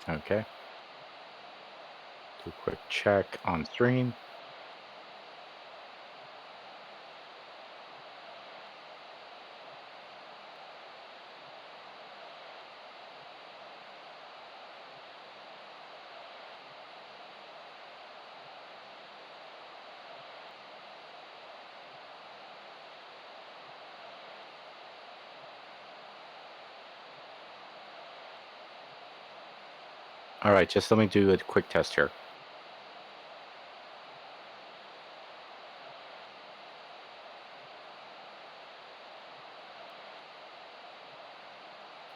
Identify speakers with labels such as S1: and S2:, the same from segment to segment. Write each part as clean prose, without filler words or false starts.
S1: Okay. Do a quick check on stream. All right, just let me do a quick test here.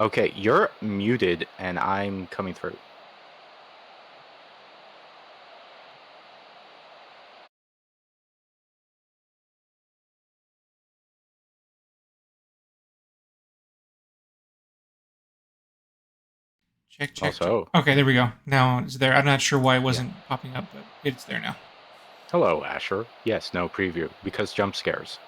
S1: Okay, you're muted and I'm coming through.
S2: Check.
S1: Also,
S2: Okay, there we go. Now it's there. I'm not sure why it wasn't popping up, but it's there now.
S1: hello, Asher. Yes, no preview because jump scares.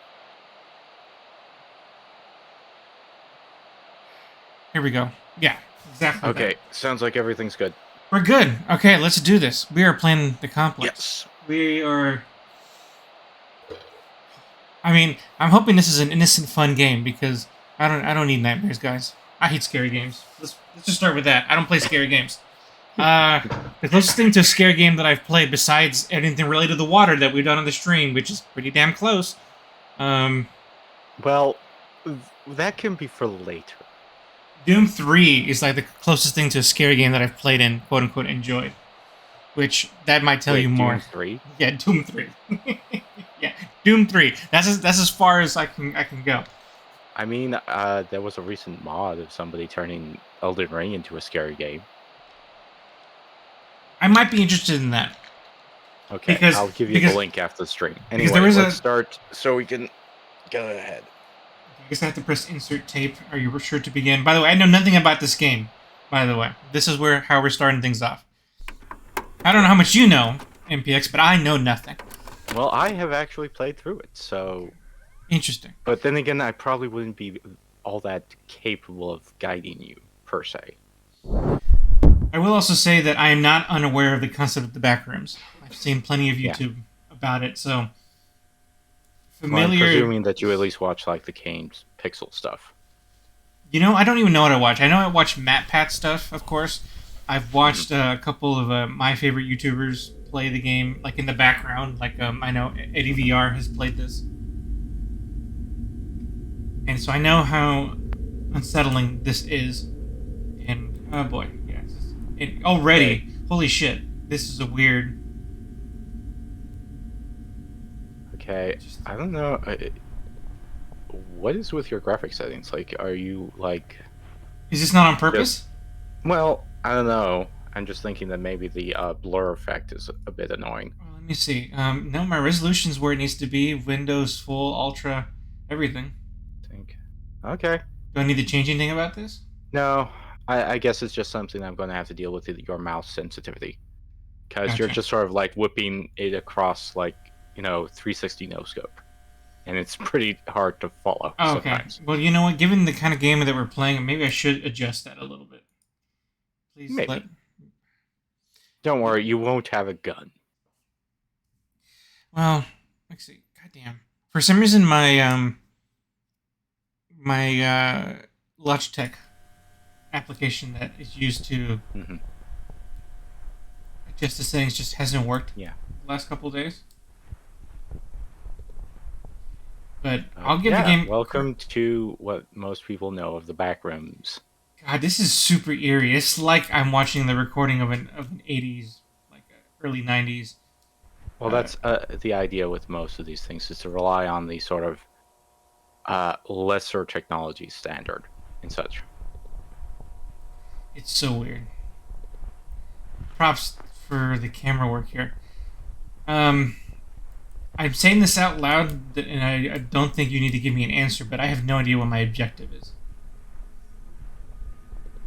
S2: Here we go. Yeah, exactly
S1: Okay,
S2: that.
S1: sounds like everything's good.
S2: We're good. Okay, let's do this. We are playing the complex.
S1: Yes.
S2: We are. I mean, I'm hoping this is an innocent, fun game because I don't need nightmares, guys. I hate scary games. Let's just start with that. I don't play scary games. The closest thing to a scary game that I've played, besides anything related to the water that we've done on the stream, which is pretty damn close.
S1: Well, that can be for later.
S2: Doom 3 is like the closest thing to a scary game that I've played and quote unquote enjoyed. Which that might tell you more.
S1: Doom 3?
S2: Yeah, Doom 3. Yeah, Doom 3. That's as far as I can go.
S1: I mean, there was a recent mod of somebody turning Elden Ring into a scary game.
S2: I might be interested in that.
S1: Okay, I'll give you the link after the stream. Anyway, let's start so we can go ahead.
S2: I guess I have to press insert tape. Are you sure to begin? By the way, I know nothing about this game. By the way, this is how we're starting things off. I don't know how much you know, MPX, but I know nothing.
S1: Well, I have actually played through it, so...
S2: Interesting.
S1: But then again, I probably wouldn't be all that capable of guiding you, per se.
S2: I will also say that I am not unaware of the concept of the backrooms. I've seen plenty of YouTube about it, so...
S1: Familiar... Well, I'm presuming that you at least watch, like, the game's pixel stuff.
S2: You know, I don't even know what I watch. I know I watch MatPat stuff, of course. I've watched a couple of my favorite YouTubers play the game, like in the background. Like I know Eddie VR has played this, and so I know how unsettling this is. And oh boy, yeah, already, holy shit, this is a weird.
S1: Okay, I don't know. What is with your graphic settings? Like, are you like?
S2: Is this not on purpose?
S1: Well, I don't know. I'm just thinking that maybe the blur effect is a bit annoying.
S2: Well, let me see. No, my resolution's where it needs to be. Windows, full, ultra, everything.
S1: Okay.
S2: Do I need to change anything about this?
S1: No. I guess it's just something I'm going to have to deal with your mouse sensitivity. Because you're just sort of like whipping it across, like, 360 no-scope. And it's pretty hard to follow sometimes.
S2: Well, you know what? Given the kind of game that we're playing, maybe I should adjust that a little bit. Please
S1: maybe. Don't worry, you won't have a gun.
S2: Well, let's see. Goddamn. For some reason, my Logitech application that is used to adjust the settings just hasn't worked.
S1: Yeah.
S2: The last couple of days. But I'll give the game.
S1: Welcome to what most people know of the backrooms.
S2: God, this is super eerie. It's like I'm watching the recording of an 80s, like early 90s.
S1: Well, that's the idea with most of these things, is to rely on the sort of lesser technology standard and such.
S2: It's so weird. Props for the camera work here. I'm saying this out loud, and I don't think you need to give me an answer, but I have no idea what my objective is.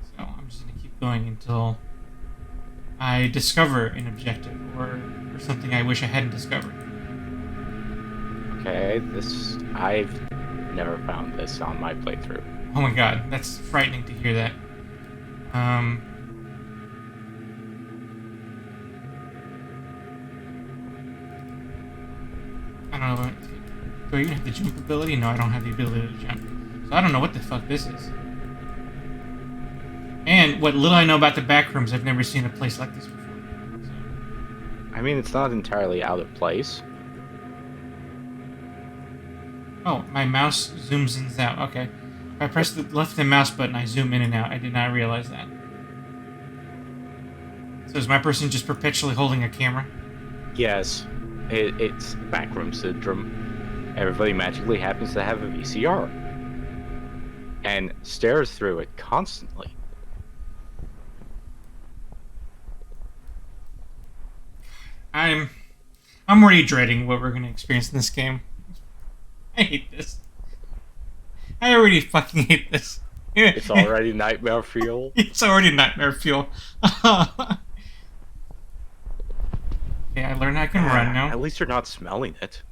S2: So I'm just going to keep going until I discover an objective, or something I wish I hadn't discovered.
S1: Okay, I've never found this on my playthrough.
S2: Oh my god, that's frightening to hear that. don't know. Do I even have the jump ability? No, I don't have the ability to jump. So I don't know what the fuck this is. And what little I know about the back rooms, I've never seen a place like this before. So.
S1: I mean, it's not entirely out of place.
S2: Oh, my mouse zooms in and out. Okay. If I press the left and mouse button, I zoom in and out. I did not realize that. So is my person just perpetually holding a camera?
S1: Yes, it's backroom syndrome. Everybody magically happens to have a VCR and stares through it constantly.
S2: I'm already dreading what we're gonna experience in this game. I hate this. I already fucking hate this.
S1: It's already nightmare fuel.
S2: It's already nightmare fuel. Okay, I learned I can run now.
S1: At least you're not smelling it.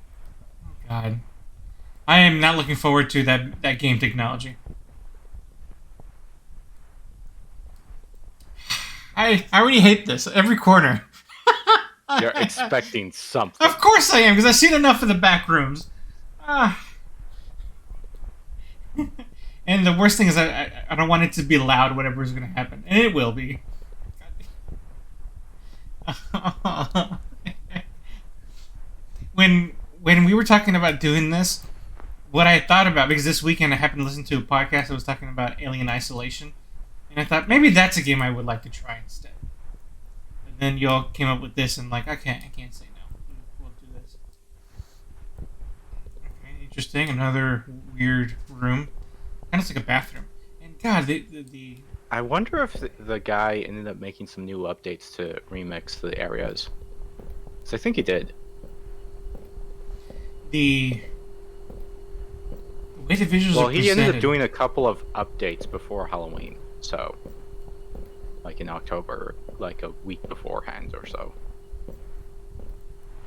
S2: Oh, God. I am not looking forward to that game technology. I already hate this. Every corner.
S1: You're expecting something.
S2: Of course I am, because I've seen enough of the back rooms. And the worst thing is I don't want it to be loud, whatever is going to happen. And it will be. when we were talking about doing this, what I thought about, because this weekend I happened to listen to a podcast that was talking about Alien Isolation, and I thought maybe that's a game I would like to try instead. And then y'all came up with this, and like I can't say no. We'll do this. Okay, interesting. Another weird room. Kind of looks like a bathroom. And God, the
S1: I wonder if the guy ended up making some new updates to remix the areas. So I think he did.
S2: the way the visuals
S1: Well,
S2: are
S1: he
S2: presented.
S1: ended up doing a couple of updates before Halloween. So, like in October, like a week beforehand or so.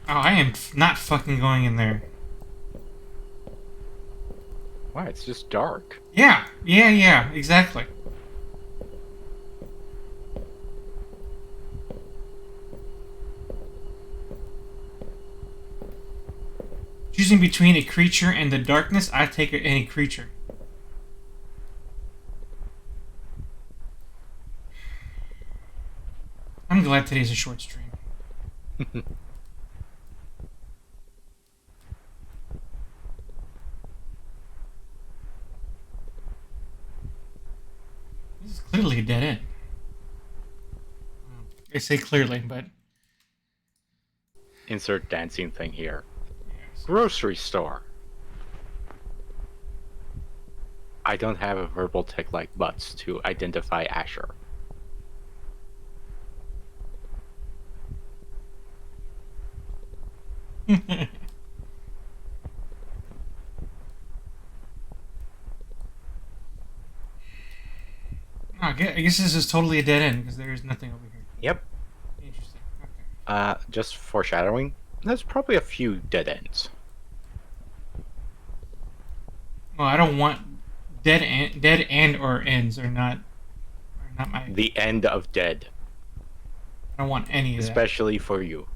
S2: Oh, I am not fucking going in there.
S1: Why? It's just dark.
S2: Yeah, exactly. Choosing between a creature and the darkness, I take any creature. I'm glad today's a short stream. This is clearly a dead end. I say clearly, but
S1: Insert dancing thing here. Grocery store. I don't have a verbal tick like butts to identify Asher.
S2: I guess this is totally a dead end because there is nothing over here.
S1: Yep.
S2: Interesting. Okay.
S1: Just foreshadowing. There's probably a few dead ends.
S2: Well, I don't want dead end or ends are not my.
S1: The end of dead.
S2: I don't want any of that.
S1: Especially for you.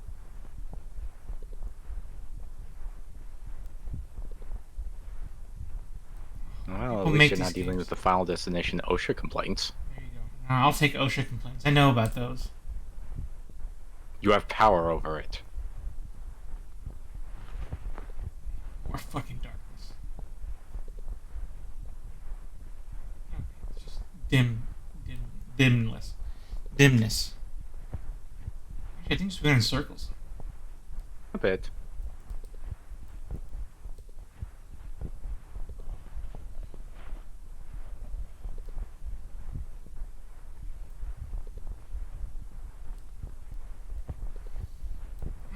S1: Well, at least you're not dealing with the Final Destination OSHA complaints.
S2: There you go. No, I'll take OSHA complaints. I know about those.
S1: You have power over it.
S2: More fucking darkness. Okay, it's just dimness. Actually, I think just going in circles.
S1: A bit.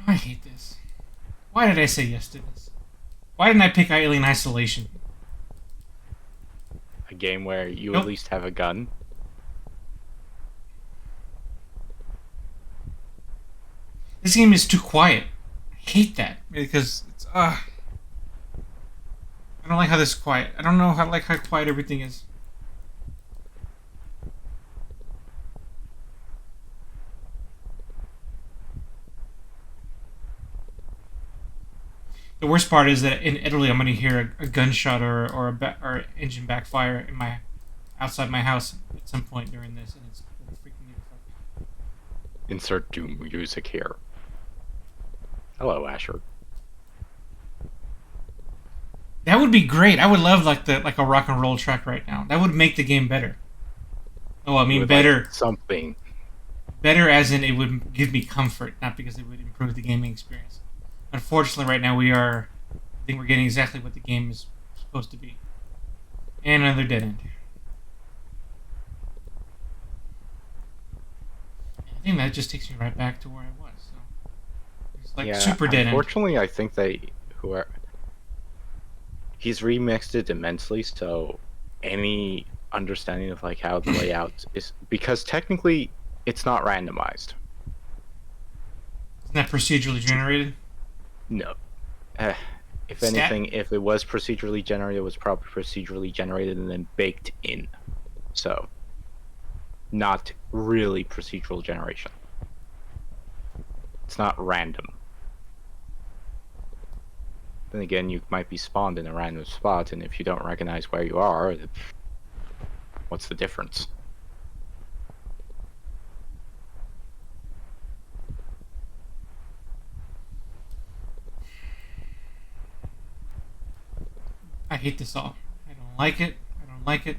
S2: I hate this. Why did I say yes to this? Why didn't I pick Alien Isolation?
S1: A game where you
S2: Nope.
S1: at least have a gun.
S2: This game is too quiet. I hate that because it's I don't like how this is quiet. I don't know how how quiet everything is. The worst part is that in Italy, I'm going to hear a gunshot or engine backfire in my outside my house at some point during this, and it's freaking me the fuck out.
S1: Insert doom music here. Hello, Asher.
S2: That would be great. I would love like a rock and roll track right now. That would make the game better. Oh, I mean
S1: With like
S2: better.
S1: something.
S2: Better as in it would give me comfort, not because it would improve the gaming experience. Unfortunately, right now I think we're getting exactly what the game is supposed to be. And another dead end. I think that just takes me right back to where I was. So it's like
S1: Yeah,
S2: super dead end.
S1: unfortunately, I think he's remixed it immensely, so any understanding of like how the layout is, because technically it's not randomized.
S2: Isn't that procedurally generated?
S1: No. Uh, if
S2: Stat?
S1: anything, if it was procedurally generated, it was probably procedurally generated and then baked in. So, not really procedural generation. It's not random. Then again, you might be spawned in a random spot, and if you don't recognize where you are, what's the difference?
S2: I hate this all. I don't like it. I don't like it.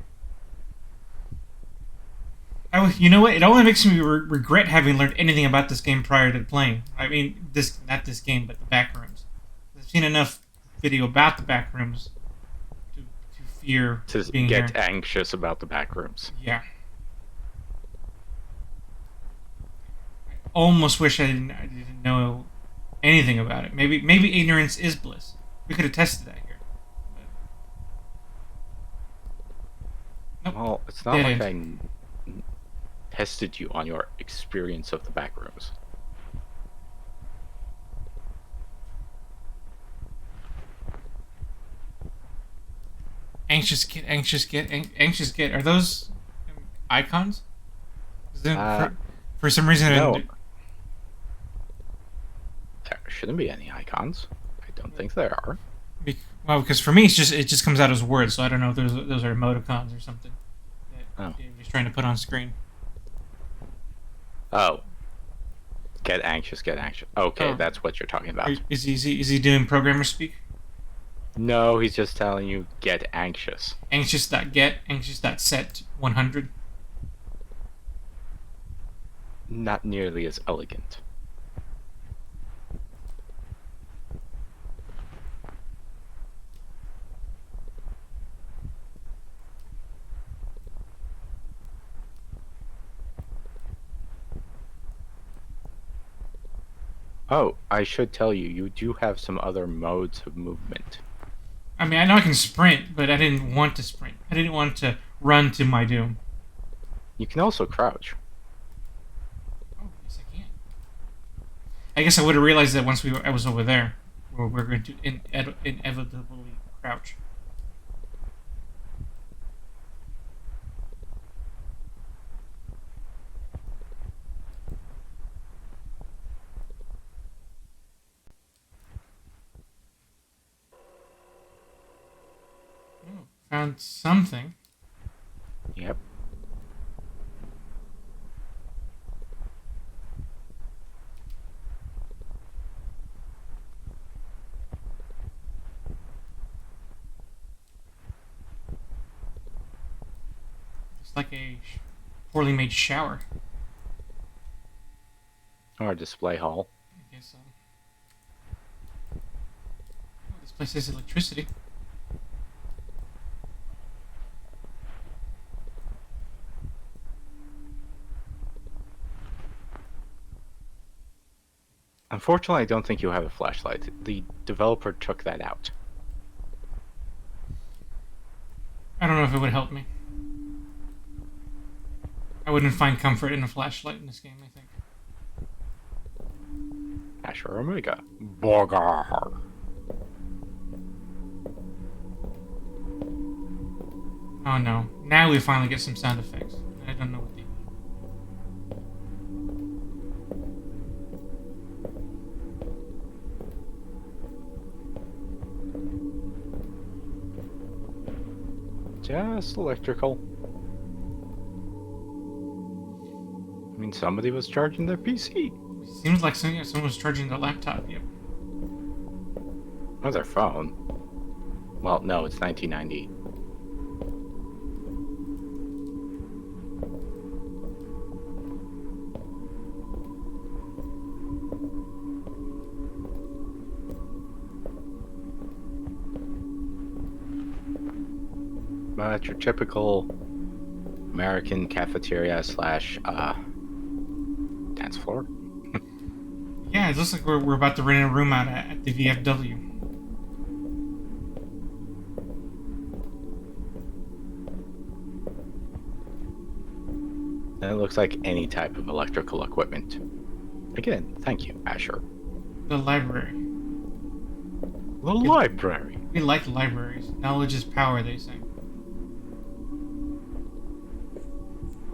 S2: You know what? It only makes me regret having learned anything about this game prior to playing. I mean, not this game, but the backrooms. I've seen enough video about the backrooms to fear
S1: To
S2: being
S1: get
S2: here.
S1: anxious about the backrooms.
S2: Yeah. I almost wish I didn't know anything about it. Maybe ignorance is bliss. We could have tested that here. But, nope.
S1: Well, it's not
S2: Dead
S1: like
S2: end.
S1: I tested you on your experience of the backrooms.
S2: Anxious get. Are those icons? For some reason,
S1: No. There shouldn't be any icons. I don't think there are.
S2: Well, because for me, it just comes out as words, so I don't know if those are emoticons or something that
S1: Oh.
S2: you're just trying to put on screen.
S1: Oh. Get anxious, get anxious. Okay,
S2: Oh.
S1: that's what you're talking about.
S2: Is he doing programmer speak?
S1: No, he's just telling you get anxious.
S2: Anxious.set 100.
S1: Not nearly as elegant. Oh, I should tell you, you do have some other modes of movement.
S2: I mean, I know I can sprint, but I didn't want to sprint. I didn't want to run to my doom.
S1: You can also crouch.
S2: Oh, yes, I can. I guess I would have realized that once I was over there, where we're going to inevitably crouch. Oh, found something.
S1: Yep.
S2: It's like a poorly made shower.
S1: Or a display hall.
S2: I guess so. Oh, this place has electricity.
S1: Unfortunately, I don't think you have a flashlight. The developer took that out.
S2: I don't know if it would help me. I wouldn't find comfort in a flashlight in this game, I think.
S1: Asher Omega. Borgar.
S2: Oh no. Now we finally get some sound effects. I don't know what they mean.
S1: Just electrical. I mean, somebody was charging their PC.
S2: Seems like someone was charging their laptop. Yep.
S1: Or their phone. Well, no, it's 1990. But your typical American cafeteria slash dance floor.
S2: Yeah, it looks like we're about to rent a room out at the VFW.
S1: And it looks like any type of electrical equipment. Again, thank you, Asher.
S2: The library.
S1: The library.
S2: We like libraries. Knowledge is power, they say.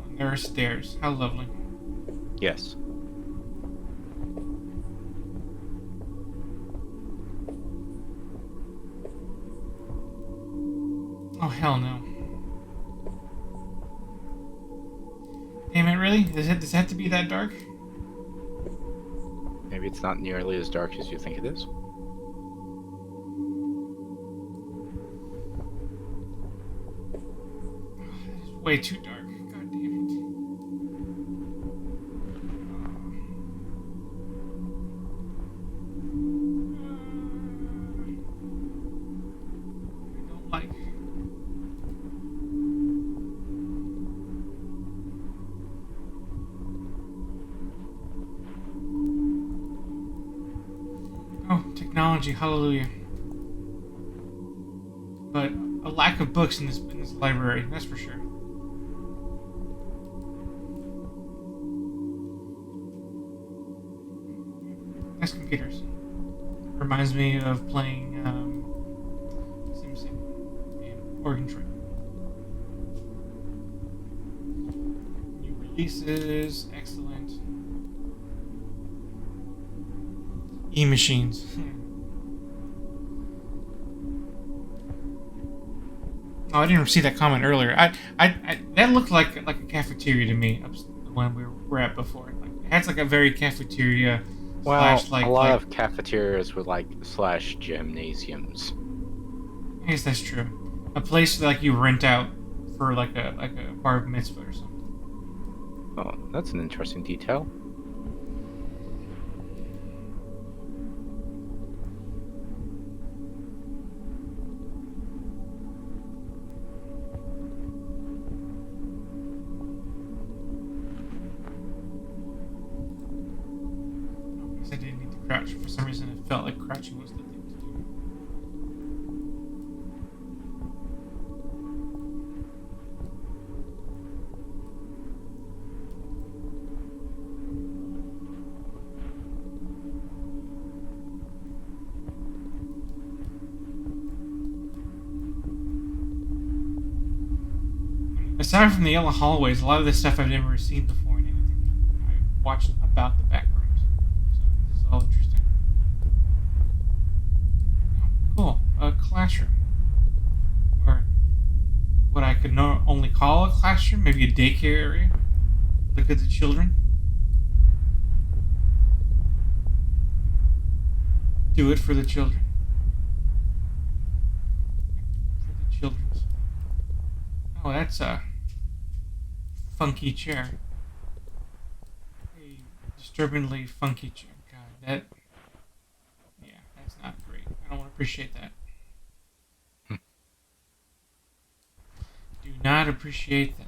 S2: And there are stairs. How lovely.
S1: Yes.
S2: Oh, hell no. Damn it, really? Does it have to be that dark?
S1: Maybe it's not nearly as dark as you think it is.
S2: It's way too dark. God damn it. I don't like. Oh, technology, hallelujah. But a lack of books in this library, that's for sure. Nice computers. Reminds me of playing SimCity and Oregon Trail. New releases, excellent. E-machines. Oh, I didn't see that comment earlier. I that looked like a cafeteria to me. The one we were at before. Like, it has like a very cafeteria.
S1: Well,
S2: Slash, like,
S1: a lot
S2: like,
S1: of cafeterias were like slash gymnasiums.
S2: I guess that's true. A place like you rent out for like a bar mitzvah or something.
S1: Oh, that's an interesting detail.
S2: I guess I didn't need to crouch. For some reason, it felt like crouching was the thing to do. Aside from the yellow hallways, a lot of this stuff I've never seen before in anything I've watched about the back rooms. So this is all interesting. Oh, cool. A classroom. Or what I could only call a classroom, maybe a daycare area. Look at the children. Do it for the children. For the children's. Oh, that's a funky chair. A disturbingly funky chair. God, that. Yeah, that's not great. I don't appreciate that. Do not appreciate that.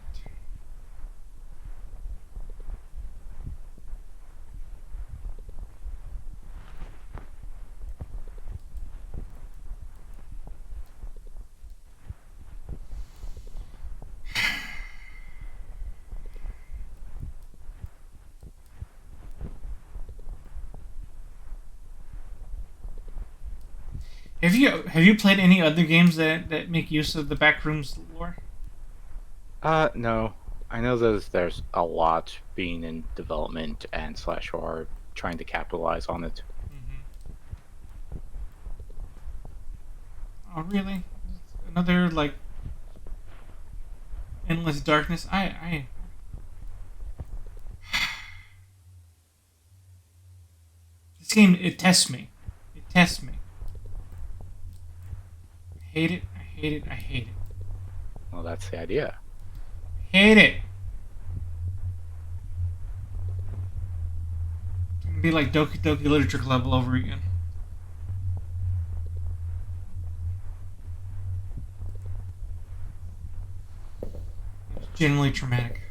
S2: Have you played any other games that make use of the backrooms lore?
S1: No. I know there's a lot being in development and slash or trying to capitalize on it.
S2: Mm-hmm. Oh, really? Another like Endless darkness. This game, it tests me. It tests me. I hate it. I hate it. I hate it.
S1: Well, that's the idea.
S2: Hate it. It's gonna be like Doki Doki Literature Club all over again. It's genuinely traumatic.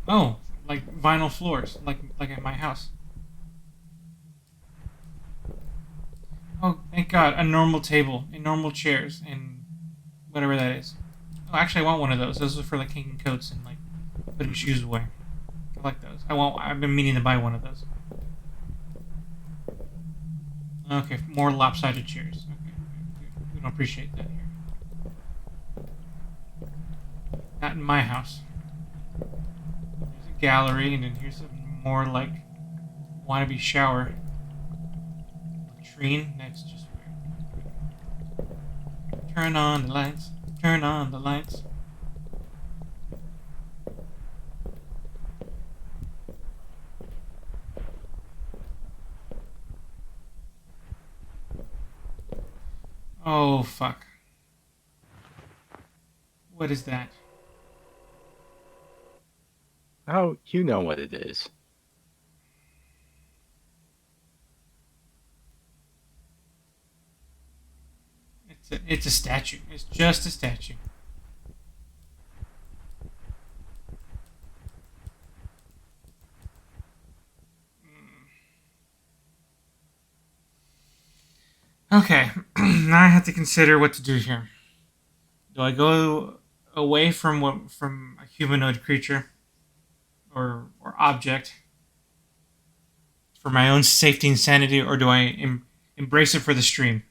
S2: Oh, like vinyl floors, like at my house. Oh, thank God, a normal table, and normal chairs, and whatever that is. Oh, actually, I want one of those. Those are for like hanging coats and like putting shoes away. I like those. I've been meaning to buy one of those. Okay, more lopsided chairs. Okay, we don't appreciate that here. Not in my house. There's a gallery, and then here's a more like wannabe shower. Latrine. That's just weird. Turn on the lights. Turn on the lights. Oh, fuck. What is that?
S1: Oh, you know what it is.
S2: It's a statue. It's just a statue. Okay, now I have to consider what to do here. Do I go away from a humanoid creature or object for my own safety and sanity, or do I embrace it for the stream?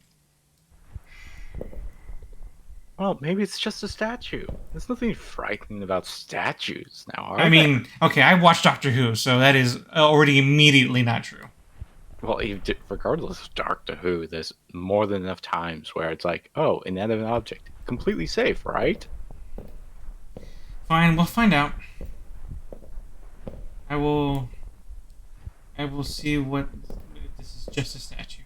S1: Well, maybe it's just a statue. There's nothing frightening about statues now,
S2: I
S1: are there?
S2: mean, okay, I watched Doctor Who, so that is already immediately not true.
S1: Well, regardless of Doctor Who, there's more than enough times where it's like, oh, inanimate object, completely safe, right?
S2: Fine, we'll find out. I will. I will see what. This is just a statue.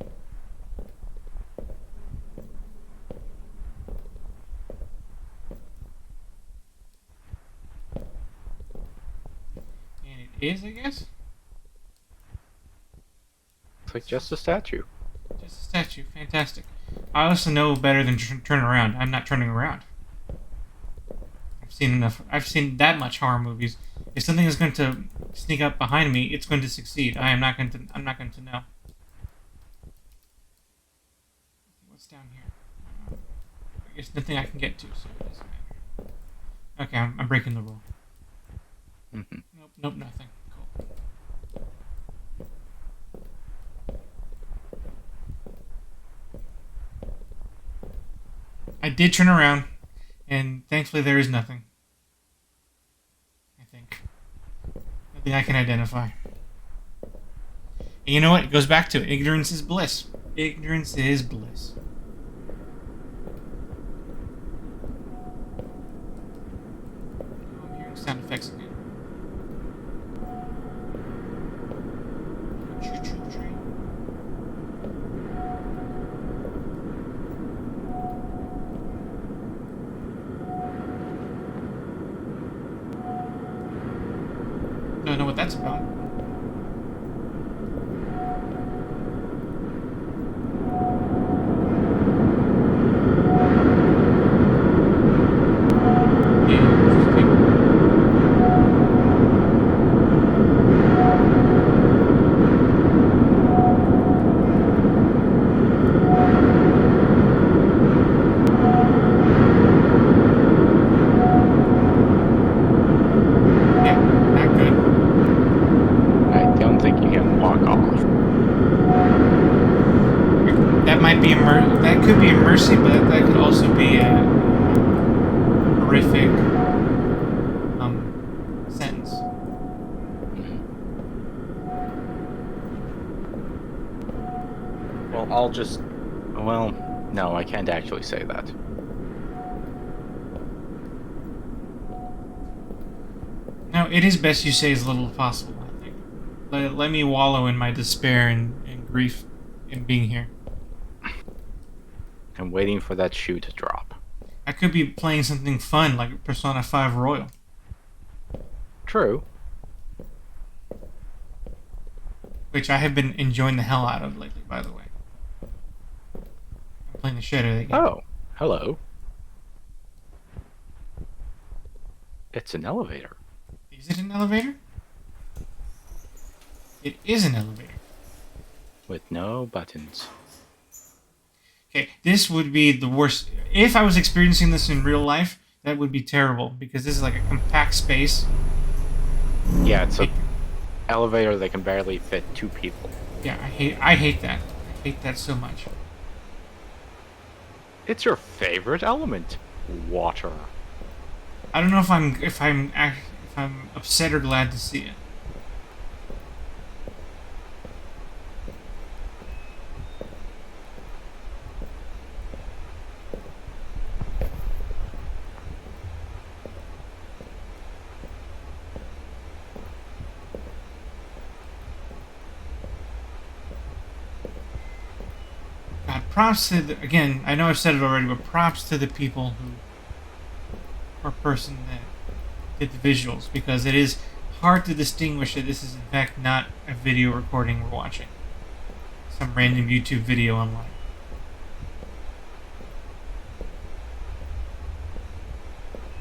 S2: And it is, I guess?
S1: It's like just a statue.
S2: Just a statue. Fantastic. I also know better than turn around. I'm not turning around. I've seen enough. I've seen that much horror movies. If something is going to sneak up behind me, it's going to succeed. I'm not going to know. What's down here? I guess nothing I can get to, so it doesn't matter. Okay, I'm breaking the rule.
S1: Mm-hmm.
S2: Nope, nothing. Cool. I did turn around, and thankfully there is nothing. I think. Nothing I can identify. And you know what? It goes back to it. Ignorance is bliss. Ignorance is bliss. I'm hearing sound effects again. Choo-choo train. Don't know what that's about. Yeah, not good.
S1: I don't think you can walk off.
S2: That might be that could be a mercy, but that could also be a horrific sentence.
S1: Mhm. Well, I'll just. Well, no, I can't actually say that.
S2: it is best you say as little as possible, I think. Let me wallow in my despair and grief in being here.
S1: I'm waiting for that shoe to drop.
S2: I could be playing something fun like Persona 5 Royal.
S1: True.
S2: Which I have been enjoying the hell out of lately, by the way. I'm playing the shit out of that game.
S1: Oh, hello. It's an elevator.
S2: Is it an elevator? It is an elevator.
S1: With no buttons.
S2: Okay, this would be the worst. If I was experiencing this in real life, that would be terrible because this is like a compact space.
S1: Yeah, it's an elevator that can barely fit 2 people.
S2: Yeah, I hate that. I hate that so much.
S1: It's your favorite element. Water.
S2: I don't know if I'm upset or glad to see it. God, props to again. I know I've said it already, but props to the people who or person that did the visuals because it is hard to distinguish that this is in fact not a video recording we're watching. Some random YouTube video online.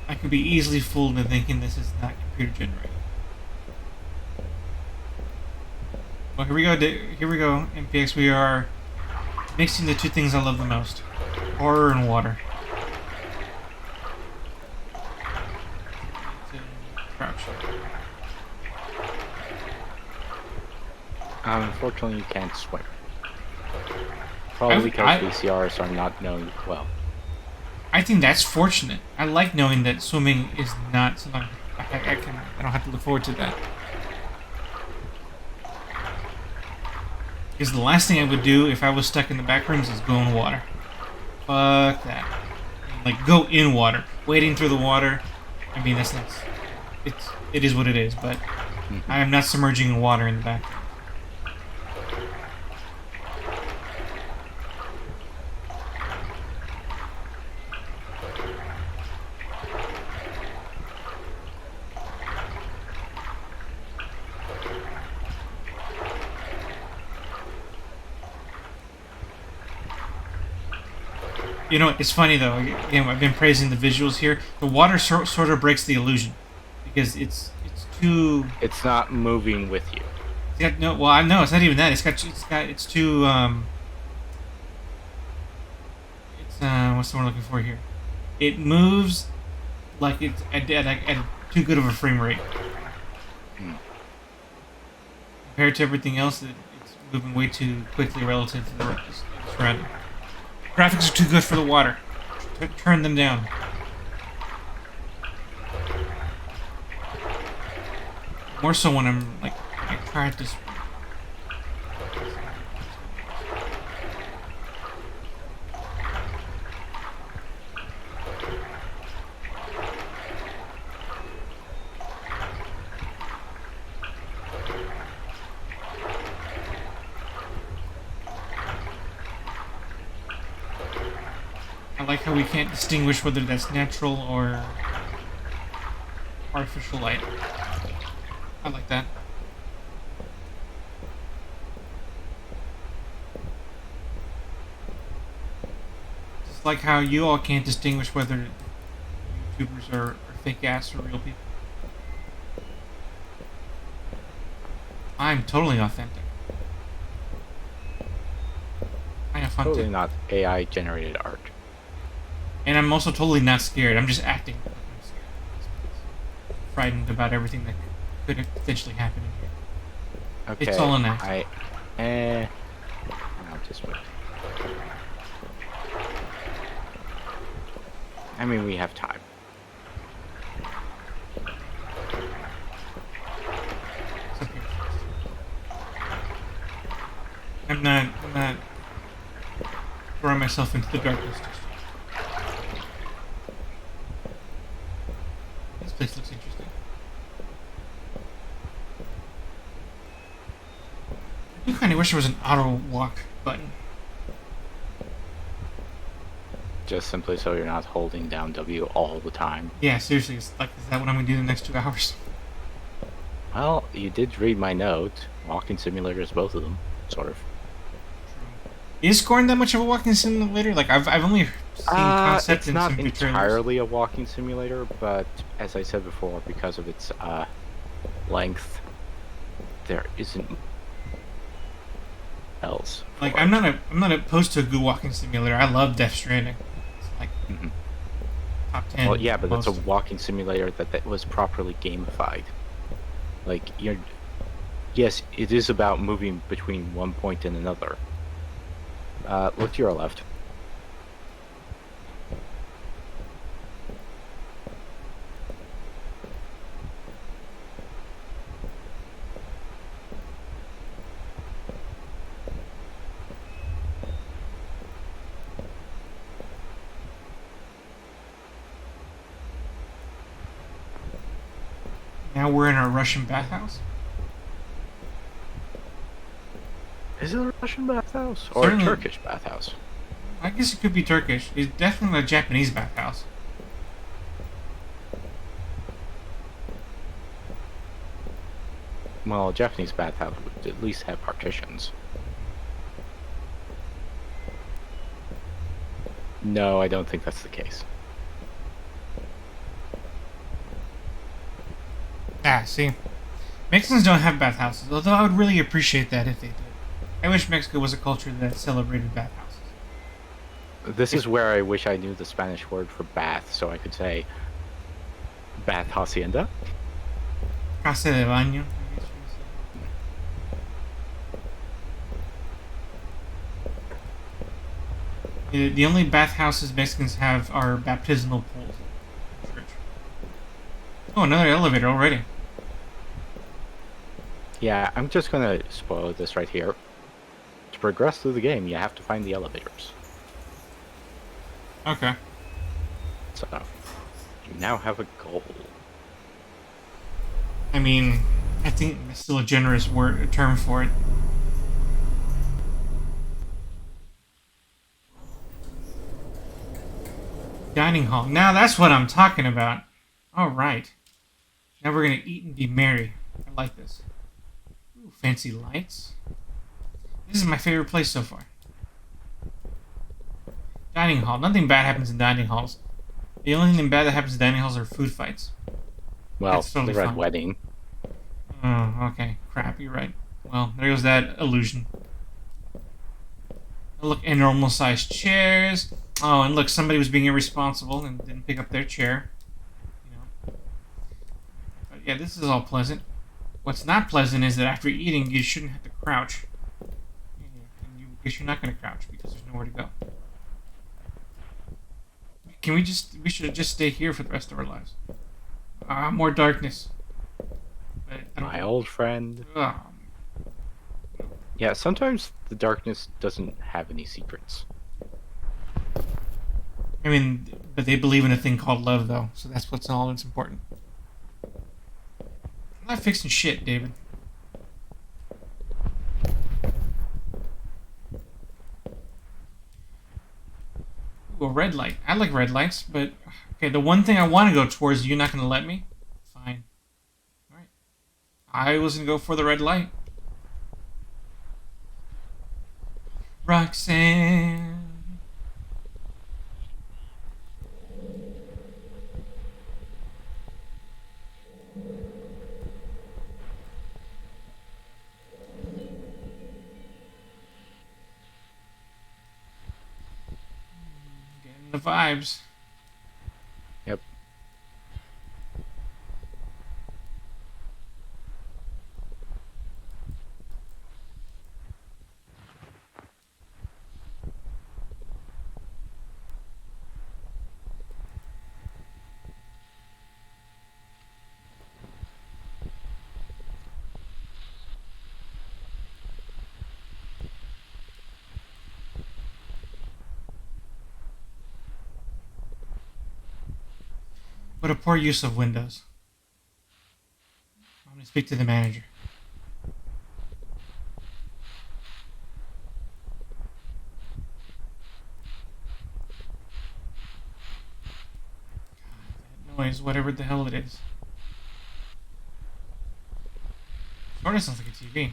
S2: I could be easily fooled into thinking this is not computer generated. Well, here we go. Here we go, MPX. We are mixing the two things I love the most: horror and water. Crouch.
S1: Unfortunately, you can't swim. Probably because VCRs are not known well.
S2: I think that's fortunate. I like knowing that swimming is not something I don't have to look forward to that. Because the last thing I would do if I was stuck in the back rooms is go in water. Fuck that. Like go in water, wading through the water. I mean that's not. It is what it is, but I am not submerging in water in the back. You know, it's funny though. Again, I've been praising the visuals here. The water sort of breaks the illusion because it's too.
S1: It's not moving with you.
S2: It's got no. Well, I know it's not even that. It's too. It's what's the word I'm looking for here? It moves like it's at too good of a frame rate compared to everything else. It's moving way too quickly relative to the rest. Graphics are too good for the water. Turn them down. More so when I'm like I practice. I like how we can't distinguish whether that's natural or artificial light. I like that. Just like how you all can't distinguish whether YouTubers are fake ass or real people. I'm totally authentic. I have fun
S1: Totally
S2: too.
S1: not AI generated art.
S2: And I'm also totally not scared. I'm just acting like I'm scared. Frightened about everything that could potentially happen in here.
S1: Okay.
S2: It's all an act.
S1: I'll just wait. I mean, we have time.
S2: It's okay. I'm not throwing myself into the darkness just yet. This place looks interesting. I kind of wish there was an auto walk button.
S1: Just simply so you're not holding down W all the time.
S2: Yeah, seriously, it's like, is that what I'm gonna do the next 2 hours?
S1: Well, you did read my note. Walking simulators, both of them, sort of.
S2: True. Is Scorn that much of a walking simulator? Like, I've only seen concept
S1: It's
S2: in some
S1: not
S2: good trailers.
S1: entirely a walking simulator, but as I said before, because of its length, there isn't else
S2: Like,
S1: for it.
S2: I'm not opposed to a good walking simulator. I love Death Stranding. It's like
S1: Mhm.
S2: top
S1: Well,
S2: 10
S1: yeah, but it's a
S2: almost.
S1: walking simulator that was properly gamified. Like yes, it is about moving between one point and another. Look to your left.
S2: Now we're in our Russian bathhouse.
S1: Is it a Russian bathhouse or a
S2: Certainly,
S1: Turkish bathhouse?
S2: I guess it could be Turkish. It's definitely a Japanese bathhouse.
S1: Well, a Japanese bathhouse would at least have partitions. No, I don't think that's the case.
S2: Ah, see, Mexicans don't have bathhouses, although I would really appreciate that if they did. I wish Mexico was a culture that celebrated bathhouses.
S1: This
S2: If
S1: is where I wish I knew the Spanish word for bath, so I could say bath hacienda.
S2: casa de baño, I guess you would say. The only bathhouses Mexicans have are baptismal pools in church. Oh, another elevator already.
S1: Yeah, I'm just gonna spoil this right here. To progress through the game, you have to find the elevators.
S2: Okay.
S1: So, you now have a goal.
S2: I mean, I think that's still a generous word, a term for it. Dining hall. Now that's what I'm talking about. All right. Now we're gonna eat and be merry. I like this. Ooh, fancy lights. This is my favorite place so far. Dining hall. Nothing bad happens in dining halls. The only thing bad that happens in dining halls are food fights.
S1: Well,
S2: That's
S1: the
S2: totally
S1: Red
S2: fine.
S1: Wedding.
S2: Oh, okay. Crap, you're right. Well, there goes that illusion. Look, in normal sized chairs. Oh, and look, somebody was being irresponsible and didn't pick up their chair. You know. But yeah, this is all pleasant. What's not pleasant is that after eating, you shouldn't have to crouch. And you guess you're not going to crouch because there's nowhere to go. Can we just? We should just stay here for the rest of our lives. Ah, more darkness. But I
S1: My
S2: don't.
S1: old friend.
S2: Ah,
S1: Yeah, sometimes the darkness doesn't have any secrets.
S2: I mean, but they believe in a thing called love, though, so that's what's all that's important. I'm not fixing shit, David. Ooh, a red light. I like red lights, but okay, the one thing I want to go towards, you're not going to let me? Fine. Alright. I was going to go for the red light. Roxanne. Getting the vibes.
S1: Yep.
S2: What a poor use of Windows. I'm going to speak to the manager. noise, whatever the hell it is. Sort of sounds like a TV.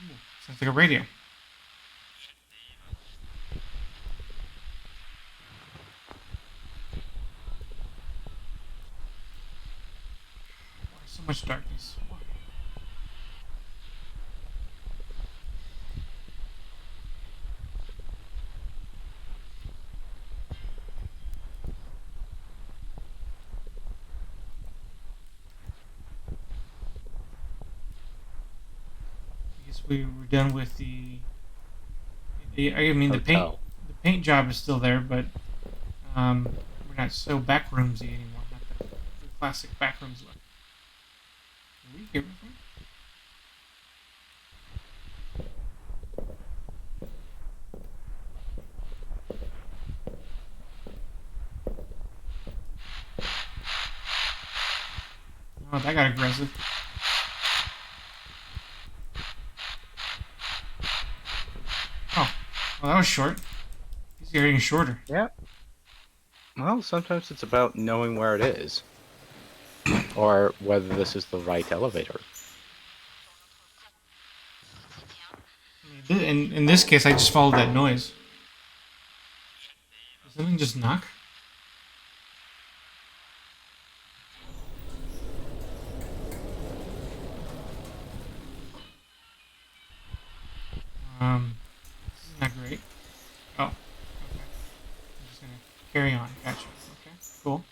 S2: Ooh, sounds like a radio. Why so much darkness? Why? I guess we were done with I mean,
S1: Hotel.
S2: the paint job is still there, but we're not so backroomsy anymore. Not the classic backrooms look. Can we hear anything? Oh, that got aggressive. Oh, well, that was short. These are getting shorter.
S1: Yeah. Well, sometimes it's about knowing where it is, or whether this is the right elevator.
S2: I mean, in this case, I just followed that noise. Did something just knock? This is not great. Oh, okay. I'm just gonna carry on. Gotcha. Okay, cool.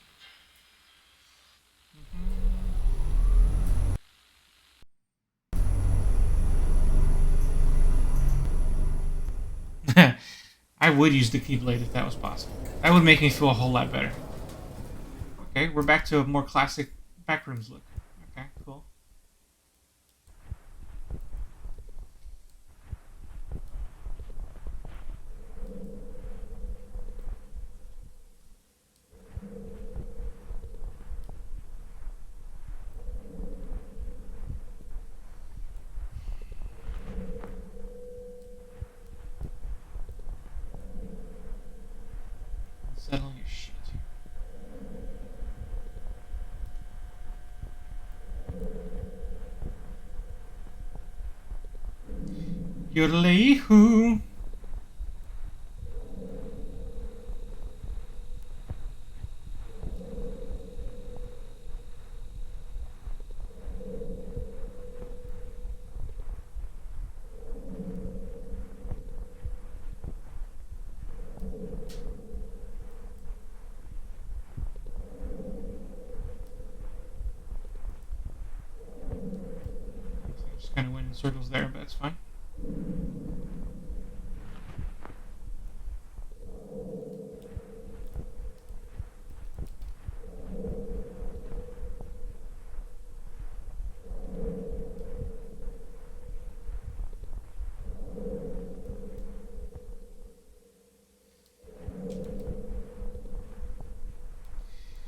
S2: I would use the keyblade if that was possible. That would make me feel a whole lot better. Okay, we're back to a more classic backrooms look. Okay, cool. Settling your shit. Yodelay-hoo. Just kind of went in circles there, but that's fine.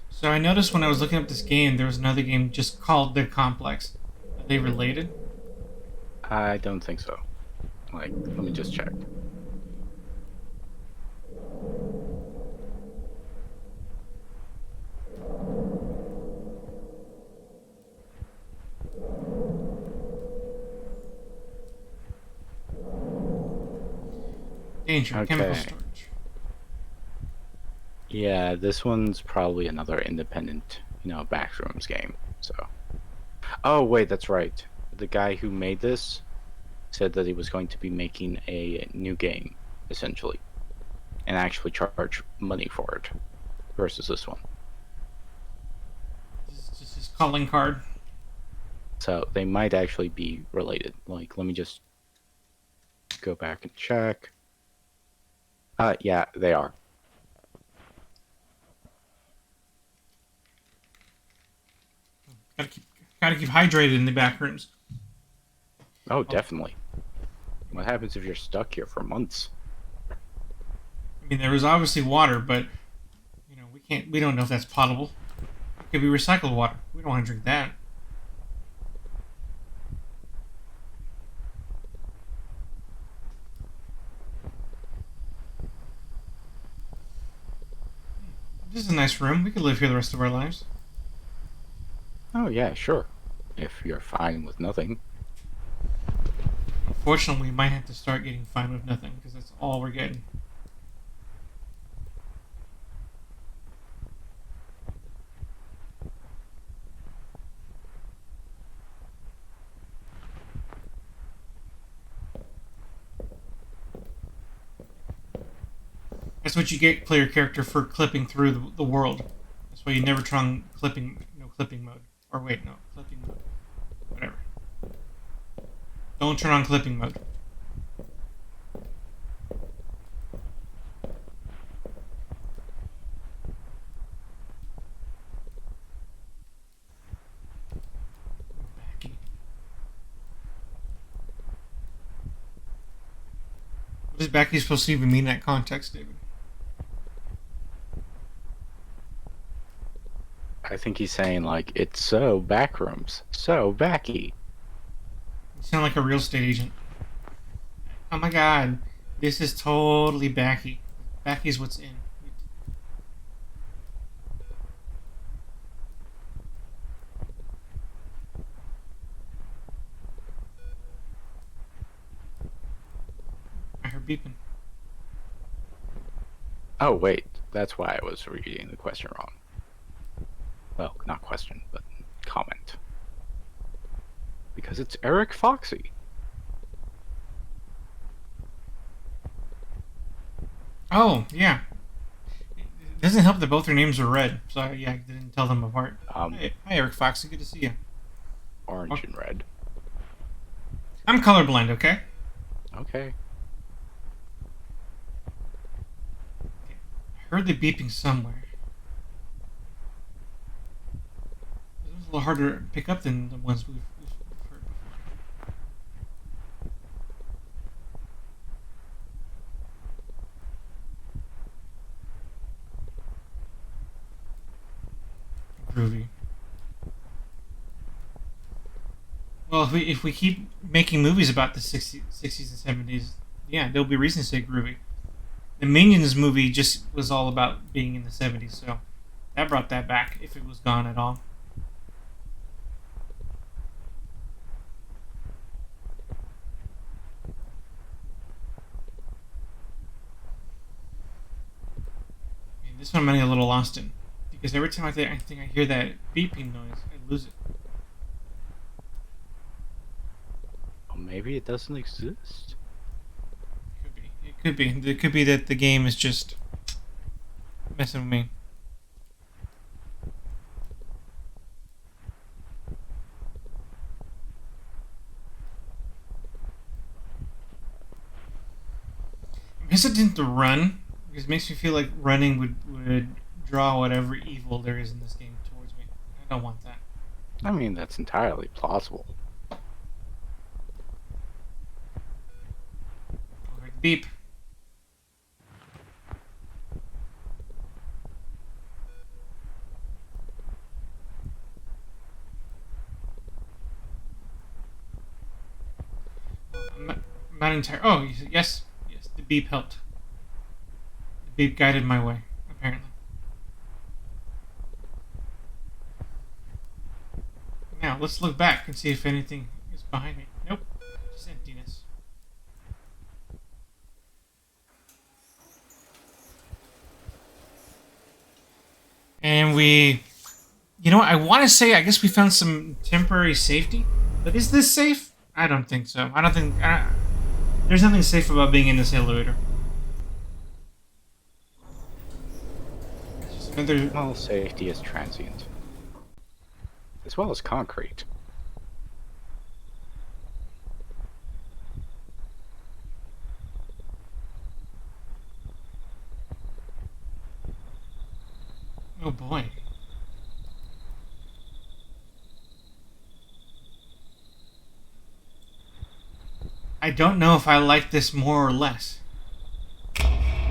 S2: So I noticed when I was looking up this game, there was another game just called The Complex. Are they related?
S1: I don't think so. Like, let me just check.
S2: Danger, chemical
S1: Okay.
S2: storage.
S1: Yeah, this one's probably another independent, backrooms game. So. Oh, wait, that's right. The guy who made this said that he was going to be making a new game, essentially, and actually charge money for it, versus this one.
S2: This is just his calling card.
S1: So they might actually be related. Like, let me just go back and check. Yeah, they are.
S2: Gotta keep hydrated in the back rooms.
S1: Oh, definitely. What happens if you're stuck here for months?
S2: I mean, there was obviously water, but we don't know if that's potable. It could be recycled water. We don't want to drink that. This is a nice room. We could live here the rest of our lives.
S1: Oh yeah, sure. If you're fine with nothing.
S2: Unfortunately, we might have to start getting fine with nothing because that's all we're getting. That's what you get, player character, for clipping through the world. That's why you never try on clipping, no clipping mode. Or wait, no, clipping mode. Whatever. Don't turn on clipping mode. Backy. What does Backy supposed to even mean in that context, David?
S1: I think he's saying like it's so backrooms, so backy.
S2: You sound like a real estate agent. Oh my god, this is totally Backy. Backy's what's in. I heard beeping.
S1: Oh wait, that's why I was reading the question wrong. Well, not question, but comment. Because it's Eric Foxy.
S2: Oh, yeah. It doesn't help that both their names are red, so yeah, I didn't tell them apart. Hey, hi, Eric Foxy. Good to see you.
S1: Orange and red.
S2: I'm colorblind, okay?
S1: Okay.
S2: I heard the beeping somewhere. It was a little harder to pick up than the ones we've heard before. Groovy. Well, if we keep making movies about the 60s and 70s, yeah, there'll be reason to say groovy. The Minions movie just was all about being in the 70s, so that brought that back if it was gone at all. And this one I'm getting a little lost in because every time I think I hear that beeping noise, I lose it.
S1: Well, maybe it doesn't exist.
S2: Could be. It could be. It could be that the game is just messing with me. I'm hesitant to run because it makes me feel like running would draw whatever evil there is in this game towards me. I don't want that.
S1: I mean, that's entirely plausible.
S2: Okay, beep. I'm not entirely. Oh, yes, yes. The beep helped. The beep guided my way. Apparently. Now let's look back and see if anything is behind me. Nope, just emptiness. And you know what? I want to say I guess we found some temporary safety, but is this safe? I don't think so. I don't think there's nothing safe about being in this elevator. It's just another.
S1: Well, safety is transient. As well as concrete.
S2: Oh boy. I don't know if I like this more or less.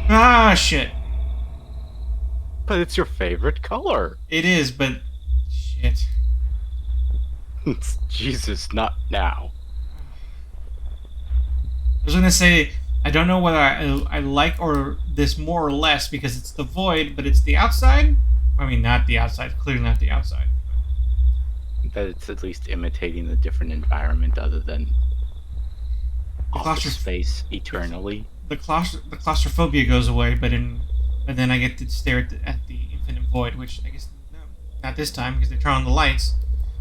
S2: Ah, shit.
S1: But it's your favorite color.
S2: It is, but shit.
S1: Jesus, not now.
S2: I was gonna say I don't know whether I like or this more or less because it's the void, but it's the outside. I mean, not the outside. Clearly not the outside.
S1: That it's at least imitating a different environment other than
S2: The
S1: office
S2: claustroph-
S1: space
S2: the,
S1: eternally.
S2: the claustrophobia goes away, but then I get to stare at the infinite void, which I guess no, not this time because they turn on the lights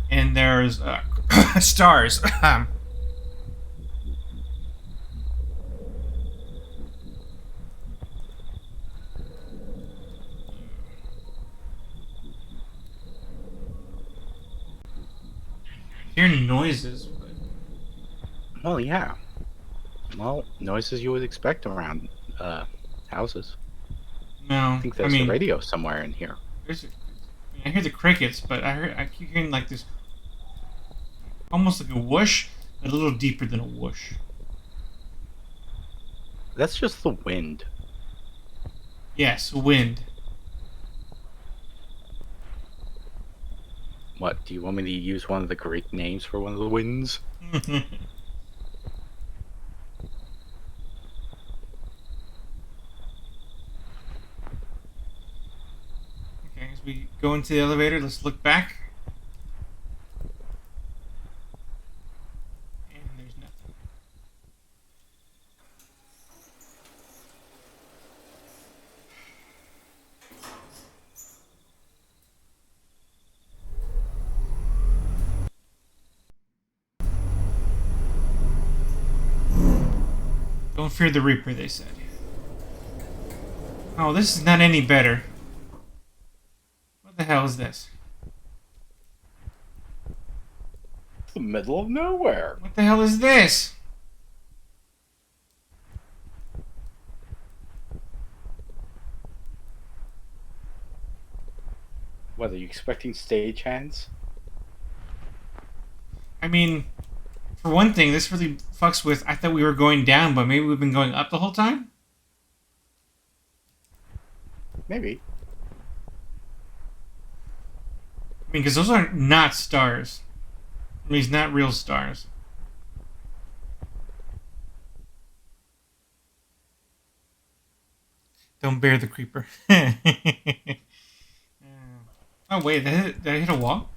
S2: and there's stars. Hear noises, but
S1: Well, yeah. Well, noises you would expect around houses. I
S2: no.
S1: think
S2: I
S1: there's a
S2: mean,
S1: radio somewhere in here.
S2: I hear the crickets, but I keep hearing like this, almost like a whoosh, but a little deeper than a whoosh.
S1: That's just the wind.
S2: Yes, wind.
S1: What, do you want me to use one of the Greek names for one of the winds?
S2: Okay, as we go into the elevator, let's look back. And there's nothing. Don't fear the Reaper, they said. Oh, this is not any better. What the hell is this?
S1: It's the middle of nowhere.
S2: What the hell is this?
S1: What, are you expecting stagehands?
S2: I mean, for one thing, this really fucks with. I thought we were going down, but maybe we've been going up the whole time?
S1: Maybe.
S2: I mean, because those are not stars. At least not real stars. Don't bear the creeper. Oh wait, did I hit a wall?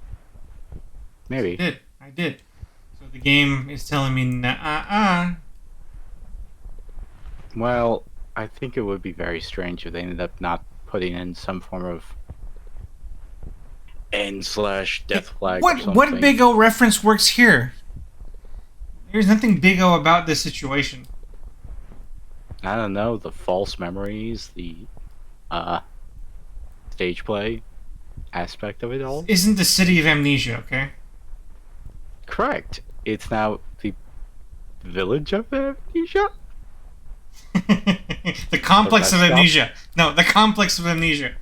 S1: Maybe.
S2: I did. So the game is telling me nah.
S1: Well, I think it would be very strange if they ended up not putting in some form of N/death flag or something.
S2: What Big O reference works here? There's nothing Big O about this situation.
S1: I don't know, the false memories, the stage play aspect of it all.
S2: Isn't the city of amnesia, okay?
S1: Correct. It's now the village of amnesia.
S2: The complex of
S1: That's
S2: amnesia. No, the complex of amnesia.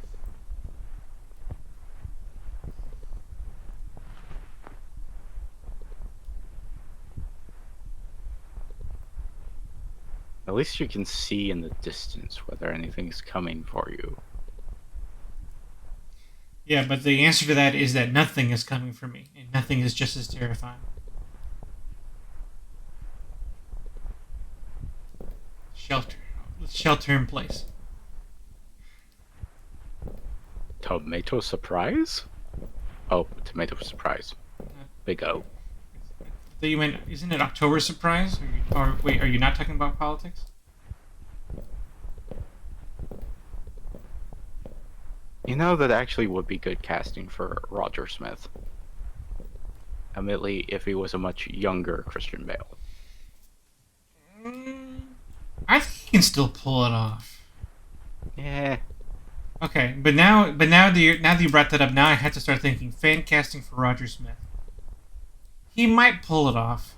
S1: At least you can see in the distance whether anything's coming for you.
S2: Yeah, but the answer to that is that nothing is coming for me, and nothing is just as terrifying. Shelter. Let's shelter in place.
S1: Tomato surprise? Oh, tomato surprise. Big O.
S2: So you meant, isn't it October surprise? Or wait, are you not talking about politics?
S1: You know, that actually would be good casting for Roger Smith. Admittedly, if he was a much younger Christian Bale.
S2: I think he can still pull it off.
S1: Yeah.
S2: Okay, but now that you brought that up, now I have to start thinking fan casting for Roger Smith. He might pull it off.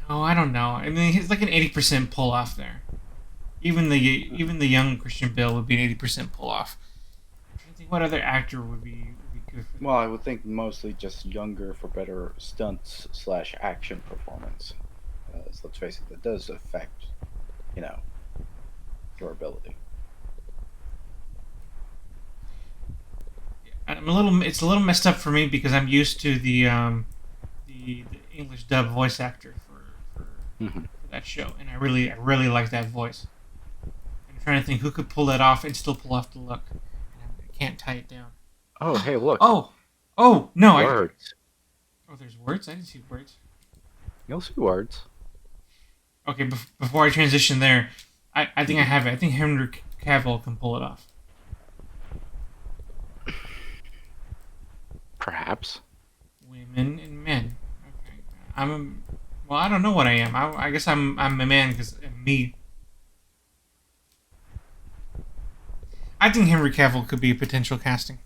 S2: No, I don't know. I mean, he's like an 80% pull off there. Even the young Christian Bale would be an 80% pull off. I'm trying to think what other actor would be good for that.
S1: Well, I would think mostly just younger for better stunts / action performance. So let's face it, that does affect, your ability.
S2: I'm a little. It's a little messed up for me because I'm used to the English dub voice actor
S1: Hmm.
S2: for that show, and I really like that voice. I'm trying to think who could pull that off and still pull off the look, and I can't tie it down.
S1: Oh, hey, look,
S2: Oh, oh no!
S1: words.
S2: Oh, there's words. I didn't see words.
S1: You'll see words.
S2: Okay, before I transition there, I think I
S1: Hmm.
S2: have it. I think Henry Cavill can pull it off.
S1: Perhaps.
S2: Women and men. Okay, I'm a. Well, I don't know what I am. I guess I'm a man because me. I think Henry Cavill could be a potential casting.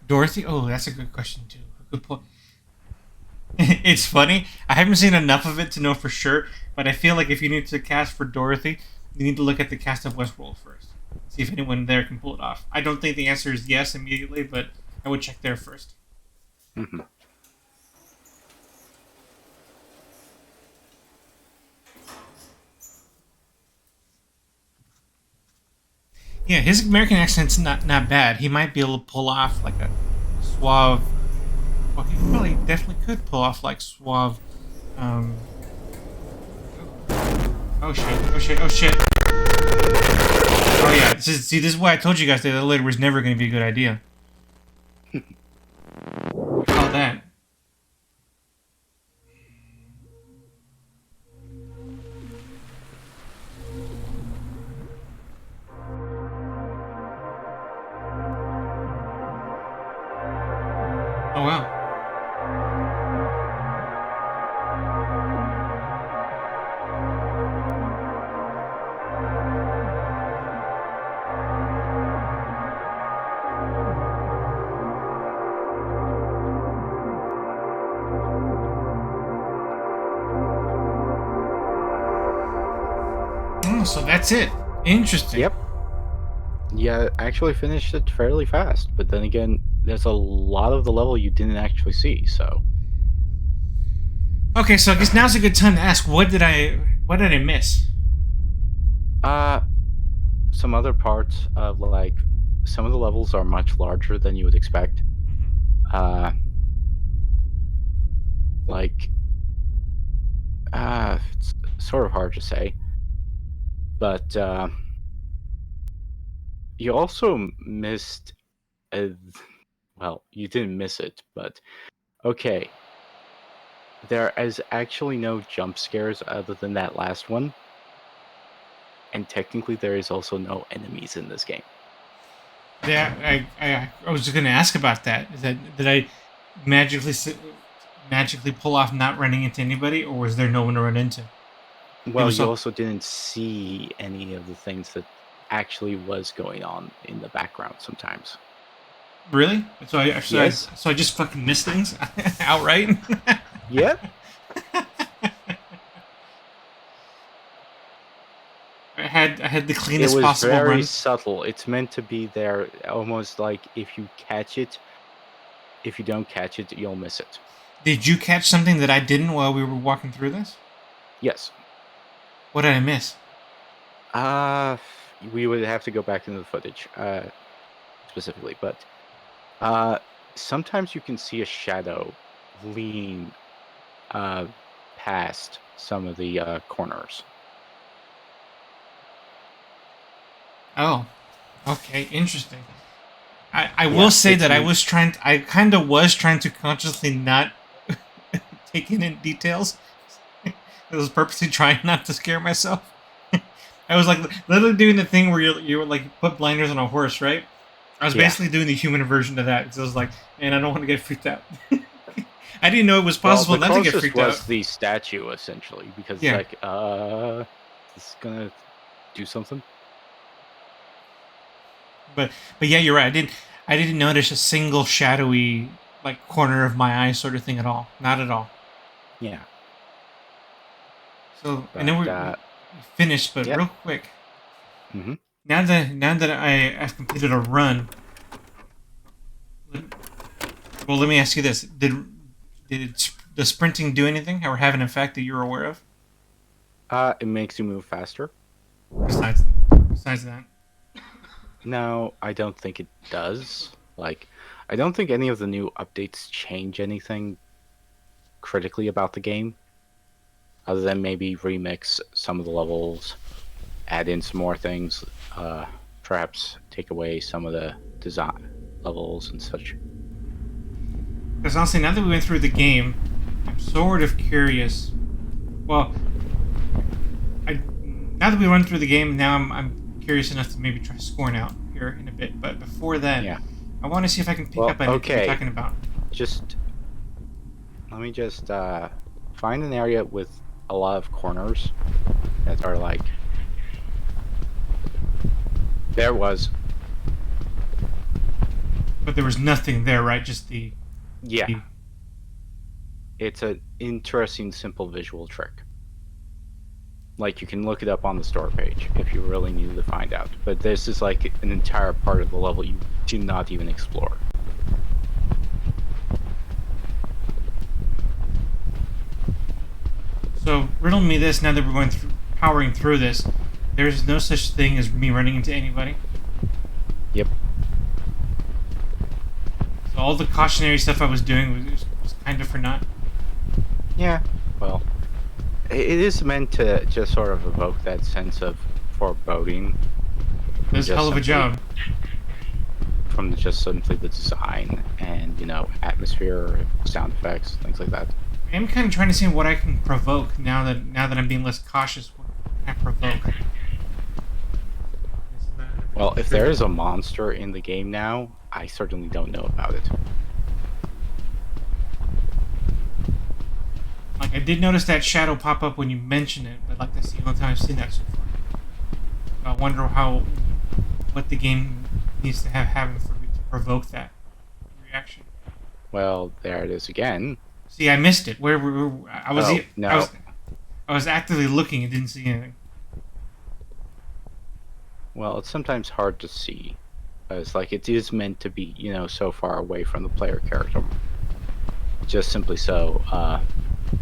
S2: Dorothy. Oh, that's a good question too. Who could pull? It's funny. I haven't seen enough of it to know for sure, but I feel like if you need to cast for Dorothy, you need to look at the cast of Westworld first. See if anyone there can pull it off. I don't think the answer is yes immediately, but I would check there first.
S1: Hmm.
S2: Yeah, his American accent's not bad. He might be able to pull off like a suave. Well, he probably definitely could pull off like suave. Um, oh shit! Oh shit! Oh shit! Oh yeah! This is why I told you guys that the later was never going to be a good idea. Call that. Oh wow. Oh, so that's it. Interesting.
S1: Yep. Yeah, I actually finished it fairly fast, but then again, there's a lot of the level you didn't actually see, so.
S2: Okay, so I guess now's a good time to ask what did I miss?
S1: Uh, some other parts of like some of the levels are much larger than you would expect.
S2: Mm-hmm.
S1: Uh, like it's sort of hard to say, but you also missed a, well, you didn't miss it, but okay. There is actually no jump scares other than that last one, and technically there is also no enemies in this game.
S2: Yeah, I was just gonna ask about that. Is that did I magically magically pull off not running into anybody, or was there no one to run into? It
S1: Well,
S2: was
S1: you
S2: so
S1: also didn't see any of the things that actually was going on in the background sometimes.
S2: really.
S1: Yes.
S2: So I just fucking missed things outright.
S1: Yep.
S2: I had the
S1: It
S2: cleanest
S1: was
S2: possible
S1: very
S2: run.
S1: subtle. It's meant to be there almost like if you catch it, if you don't catch it, you'll miss it.
S2: Did you catch something that I didn't while we were walking through this?
S1: Yes.
S2: What did I miss?
S1: Uh, we would have to go back into the footage, specifically, but uh, sometimes you can see a shadow lean uh, past some of the corners.
S2: Oh, okay, interesting. I will
S1: Yeah,
S2: say
S1: it's
S2: that I kind of was trying to consciously not take in details. I was purposely trying not to scare myself. I was like literally doing the thing where you were like put blinders on a horse, right? I was
S1: yeah.
S2: basically doing the human version of that. So I was like, man, I don't want to get freaked out. I didn't know it was
S1: Well,
S2: possible
S1: the
S2: not to get
S1: closest
S2: freaked out.
S1: was the statue essentially, because it's
S2: Yeah,
S1: like, is this gonna do something?
S2: but yeah, you're right. I didn't notice a single shadowy like corner of my eye sort of thing at all. Not at all.
S1: Yeah,
S2: So I know
S1: but
S2: we finished, but
S1: yep.
S2: real quick,
S1: Hmm.
S2: now that I've completed a run, well, let me ask you this: the sprinting do anything or have an effect that you're aware of?
S1: It makes you move faster.
S2: Besides besides that,
S1: No, I don't think it does. Like, I don't think any of the new updates change anything critically about the game, other than maybe remix some of the levels, add in some more things, perhaps take away some of the design levels and such.
S2: Because honestly, now that we went through the game, I'm sort of curious. Well, now that we run through the game, now I'm curious enough to maybe try scoring out here in a bit. But before that,
S1: Yeah.
S2: I want to see if I can pick
S1: Well,
S2: up anything
S1: okay.
S2: you're talking about.
S1: Just let me just find an area with a lot of corners that are like. There was.
S2: But there was nothing there, right? Just the.
S1: Yeah.
S2: The...
S1: It's an interesting, simple visual trick. Like, you can look it up on the store page if you really needed to find out. But this is like an entire part of the level you did not even explore.
S2: So, riddle me this now that we're going through, powering through this. There's no such thing as me running into anybody.
S1: Yep.
S2: So all the cautionary stuff I was doing was kind of for naught.
S1: Yeah, well, it is meant to just sort of evoke that sense of foreboding.
S2: It was a hell of a job.
S1: From just simply the design and, atmosphere, sound effects, things like that.
S2: I'm kind of trying to see what I can provoke now that I'm being less cautious. What can I provoke?
S1: Well, if there is a monster in the game now, I certainly don't know about it.
S2: Like, I did notice that shadow pop up when you mention it, but like that's the only time I've seen that so far. So I wonder what the game needs to have for me to provoke that reaction.
S1: Well, there it is again.
S2: See, I missed it. Where I was?
S1: Oh, no.
S2: I was actively looking and didn't see anything.
S1: Well, it's sometimes hard to see. It's like it is meant to be, so far away from the player character. Just simply so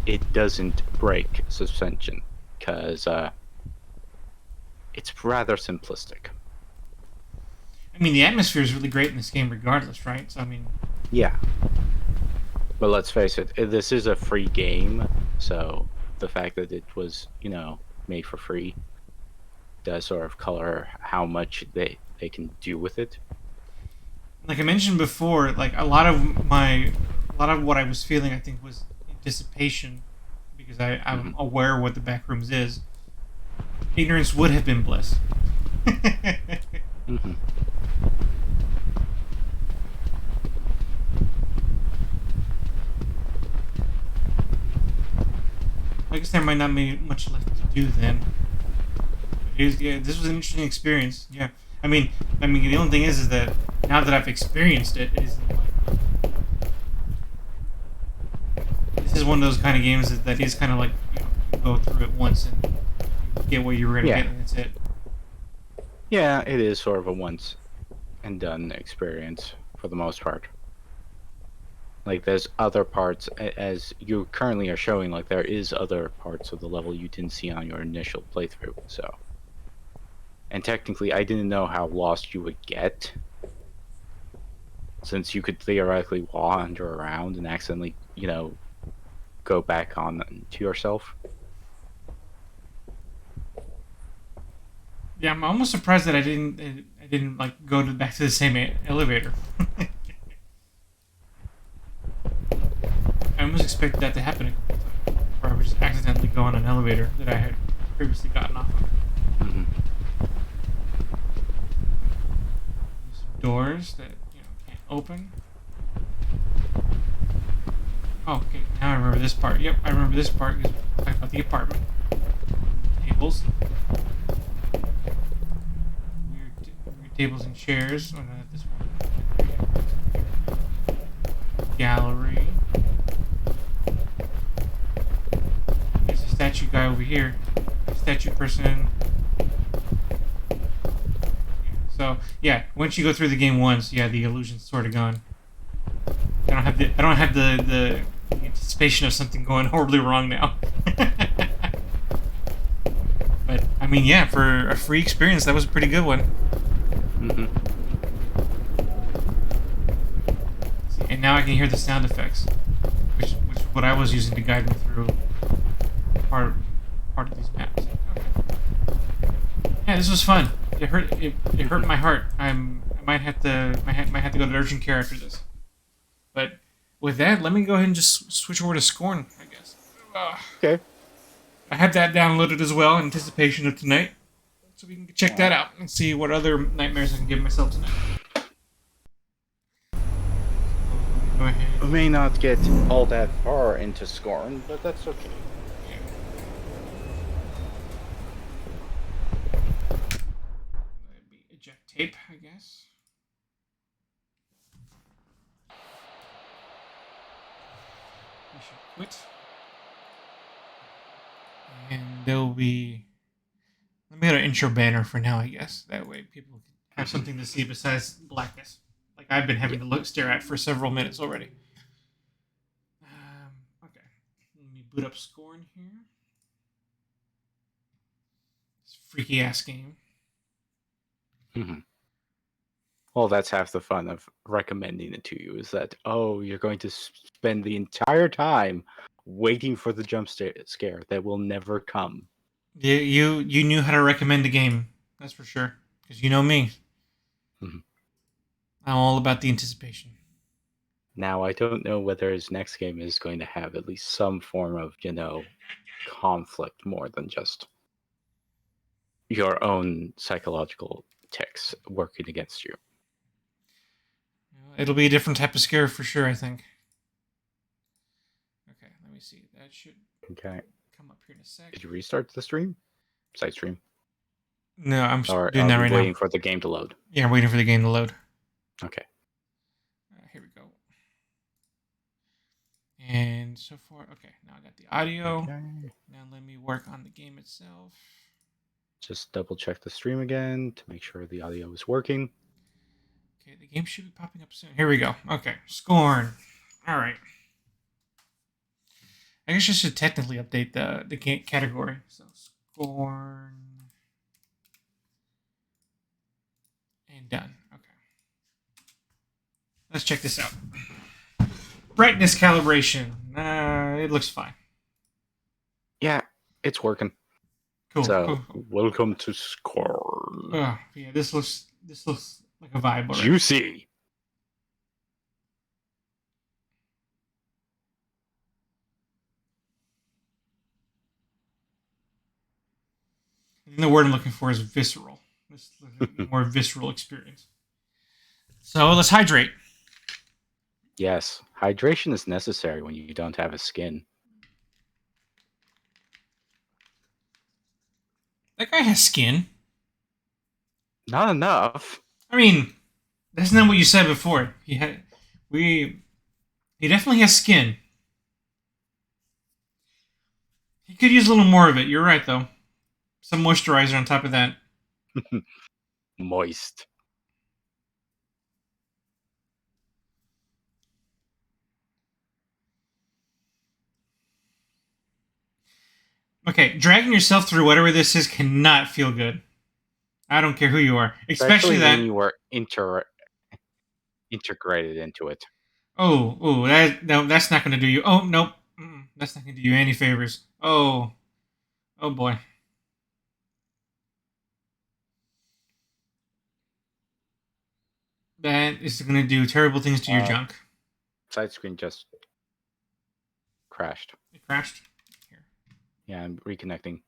S1: it doesn't break suspension, because it's rather simplistic.
S2: I mean, the atmosphere is really great in this game regardless, right? So, I mean...
S1: Yeah. But let's face it, this is a free game, so the fact that it was, made for free does sort of color how much they can do with it.
S2: Like I mentioned before, like a lot of what I was feeling, I think, was dissipation, because I'm aware of what the Backrooms is. Ignorance would have been bliss.
S1: Mm-hmm.
S2: I guess there might not be much left to do then. Yeah, this was an interesting experience. Yeah, I mean, the only thing is that now that I've experienced it, is like, this is one of those kind of games that is kind of like, you go through it once and you get what you were gonna get, and that's it.
S1: Yeah, it is sort of a once and done experience for the most part. Like, there's other parts, as you currently are showing, like, there is other parts of the level you didn't see on your initial playthrough, so. And technically, I didn't know how lost you would get, since you could theoretically wander around and accidentally, go back on to yourself.
S2: Yeah, I'm almost surprised that I didn't like go back to the same elevator. I almost expected that to happen a couple times, where I would just accidentally go on an elevator that I had previously gotten off of.
S1: Mm-hmm.
S2: Some doors that can't open. Oh, okay, now I remember this part. Yep, I remember this part because we talked about the apartment. Tables. Weird tables and chairs. Oh, no, not this one. Gallery. There's a statue guy over here. Statue person. So, yeah, once you go through the game once, the illusion's sort of gone. I don't have the anticipation of something going horribly wrong now. But I mean, yeah, for a free experience, that was a pretty good one.
S1: Hmm.
S2: See, and now I can hear the sound effects, which is what I was using to guide me through part part of these maps. Okay. Yeah, this was fun. It hurt my heart. I might have to go to urgent care after this. But with that, let me go ahead and just switch over to Scorn, I guess. Ugh.
S1: Okay.
S2: I have that downloaded as well in anticipation of tonight, so we can check
S1: All
S2: that
S1: right.
S2: out and see what other nightmares I can give myself tonight. Go
S1: We
S2: ahead.
S1: may not get all that far into Scorn, but that's okay.
S2: Yeah. That'd be eject tape, I guess. We should quit. And there'll be. Let me get an intro banner for now, I guess. That way people can have
S1: Hmm.
S2: something to see besides blackness. Like I've been having
S1: Yeah.
S2: to stare at for several minutes already. Okay. Let me boot up Scorn here. This freaky ass game.
S1: Hmm. Well, that's half the fun of recommending it to you is that, oh, you're going to spend the entire time waiting for the scare that will never come.
S2: You knew how to recommend a game. That's for sure. Because you know me.
S1: Mhm.
S2: I'm all about the anticipation.
S1: Now, I don't know whether his next game is going to have at least some form of, conflict more than just your own psychological ticks working against you.
S2: It'll be a different type of scare for sure, I think. Okay, let me see. That should
S1: Okay.
S2: come up here in a sec.
S1: Did you restart the stream? Side stream?
S2: No, I'm
S1: Or
S2: doing
S1: are
S2: that
S1: we
S2: right now.
S1: waiting for the game to load?
S2: Yeah, I'm waiting for the game to load.
S1: Okay.
S2: Here we go. And so far, okay, now I got the audio.
S1: Okay.
S2: Now let me work on the game itself.
S1: Just double check the stream again to make sure the audio is working.
S2: Okay, the game should be popping up soon. Here we go. Okay, Scorn. All right. I guess I should technically update the category. So Scorn and done. Okay. Let's check this out. Brightness calibration. It looks fine.
S1: Yeah, it's working.
S2: Cool.
S1: So,
S2: Cool.
S1: welcome to Scorn.
S2: Yeah, this looks like a vibe already.
S1: Juicy.
S2: And the word I'm looking for is visceral. This looks like a more visceral experience. So let's hydrate.
S1: Yes, hydration is necessary when you don't have a skin.
S2: That guy has skin.
S1: Not enough.
S2: I mean, that's not what you said before. He definitely has skin. He could use a little more of it. You're right, though. Some moisturizer on top of that.
S1: Moist.
S2: Okay, dragging yourself through whatever this is cannot feel good. I don't care who you are, especially
S1: Especially when
S2: that.
S1: you were integrated into it.
S2: No, that's not going to do you. Oh nope, that's not going to do you any favors. Oh boy. That is going to do terrible things to your junk.
S1: Side screen just crashed.
S2: It crashed. Here.
S1: Yeah, I'm reconnecting.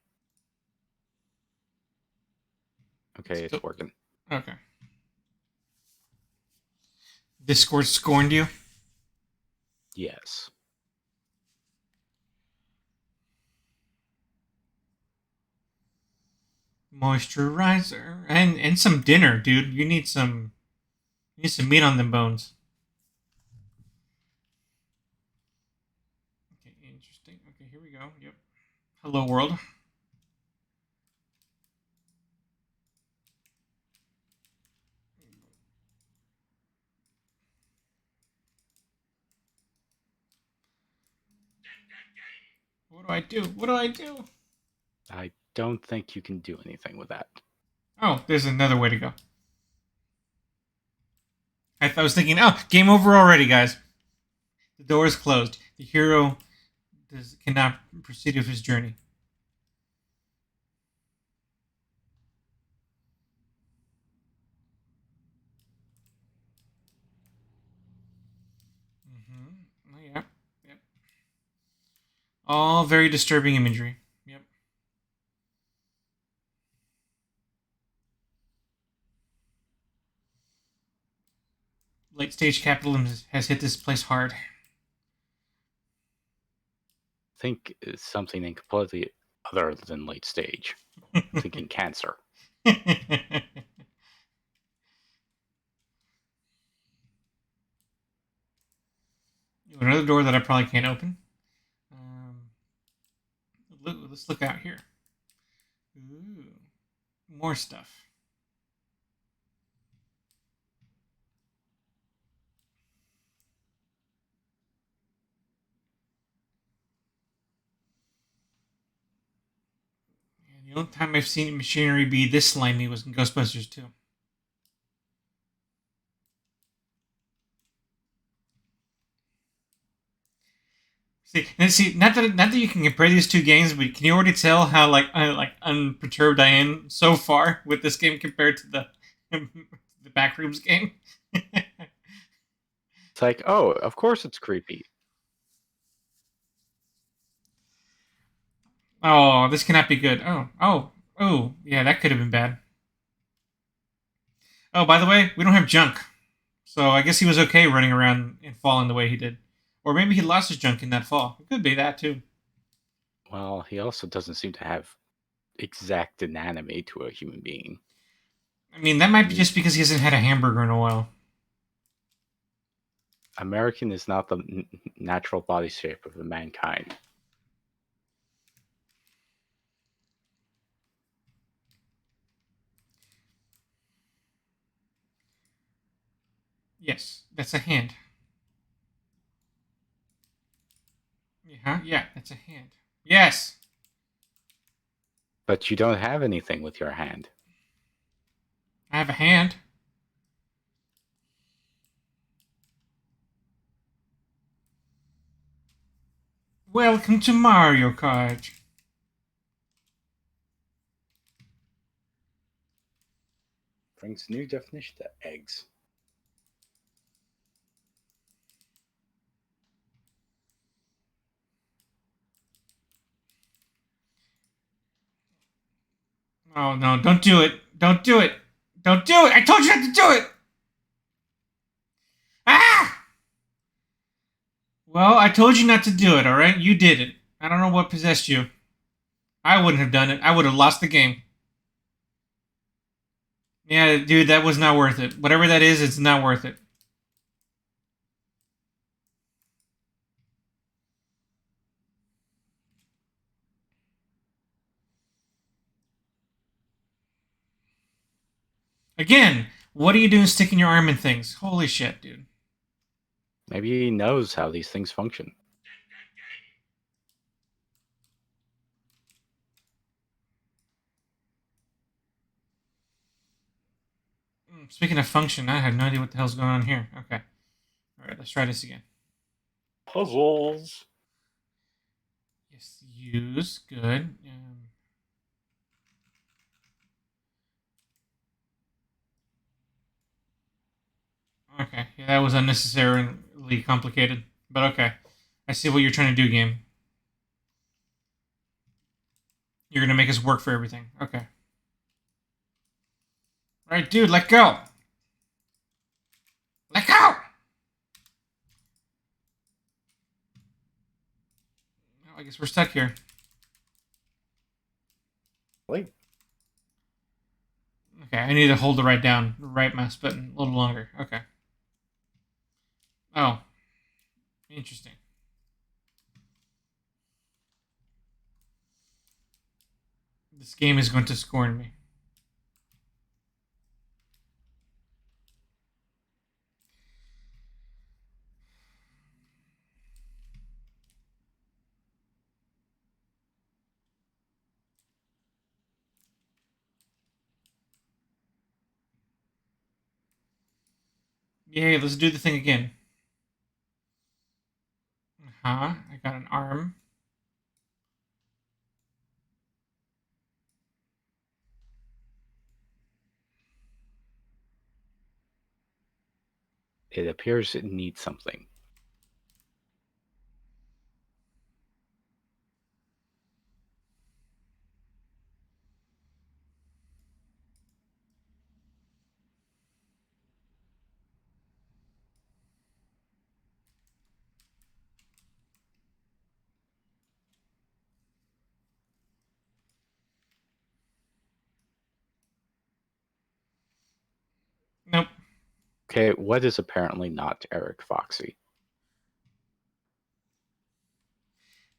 S1: Okay,
S2: Still,
S1: it's working.
S2: okay. Discord scorned you.
S1: Yes.
S2: Moisturizer and some dinner, dude. You need some meat on them bones. Okay, interesting. Okay, here we go. Yep. Hello world. What do I do? What do I do?
S1: I don't think you can do anything with that.
S2: Oh, there's another way to go. I was thinking, oh, game over already, guys. The door is closed. The hero cannot proceed with his journey. Mm-hmm. Oh, yeah. Yep. All very disturbing imagery. Yep. Late stage capitalism has hit this place hard.
S1: Think it's something in completely other than late stage. I'm thinking cancer.
S2: Another door that I probably can't open. Um, let's look out here. Ooh, more stuff. And the only time I've seen machinery be this slimy was in Ghostbusters 2. See, not that you can compare these two games, but can you already tell how like unperturbed I am so far with this game compared to the Backrooms game?
S1: It's like, oh, of course it's creepy.
S2: Oh, this cannot be good. Oh, yeah, that could have been bad. Oh, by the way, we don't have junk, so I guess he was okay running around and falling the way he did, or maybe he lost his junk in that fall. It could be that too.
S1: Well, he also doesn't seem to have exact anatomy to a human being.
S2: I mean, that might be
S1: Mm,
S2: just because he hasn't had a hamburger in a while.
S1: American is not the natural body shape of the mankind.
S2: Yes, that's a hand. Yeah, yeah, that's a hand. Yes,
S1: But you don't have anything with your hand.
S2: I have a hand. Welcome to Mario Kart.
S1: Brings new definition to eggs.
S2: Oh no, don't do it. Don't do it. Don't do it. I told you not to do it. Ah! Well, I told you not to do it, alright? You did it. I don't know what possessed you. I wouldn't have done it. I would have lost the game. Yeah, dude, that was not worth it. Whatever that is, it's not worth it. Again, what are you doing sticking your arm in things? Holy shit, dude.
S1: Maybe he knows how these things function.
S2: Speaking of function, I have no idea what the hell's going on here. Okay. Alright, let's try this again.
S1: Puzzles.
S2: Yes, use. Good. Okay, yeah, that was unnecessarily complicated. But okay. I see what you're trying to do, game. You're gonna make us work for everything. Okay. Alright, dude, let go! Let go! Well, I guess we're stuck here.
S1: Like,
S2: Okay, I need to hold the right mouse button a little longer. Okay. Oh, interesting. This game is going to scorn me. Yay, let's do the thing again. Uh-huh. I got an arm.
S1: It appears it needs something.
S2: Nope.
S1: Okay, what is apparently not Eric Foxy?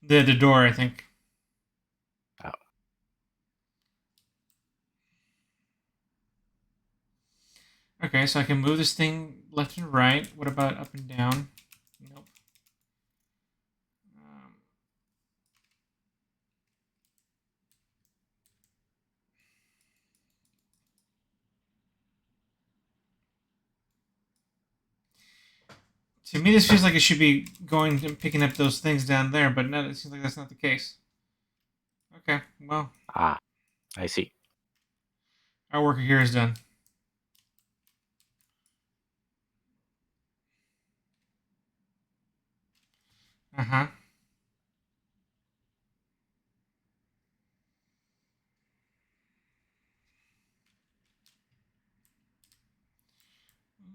S2: The door, I think.
S1: Oh,
S2: Okay, so I can move this thing left and right. What about up and down? Nope. Um, to me, this feels like it should be going and picking up those things down there, but no, it seems like that's not the case. Okay, well,
S1: ah, I see.
S2: our work here is done. Uh huh.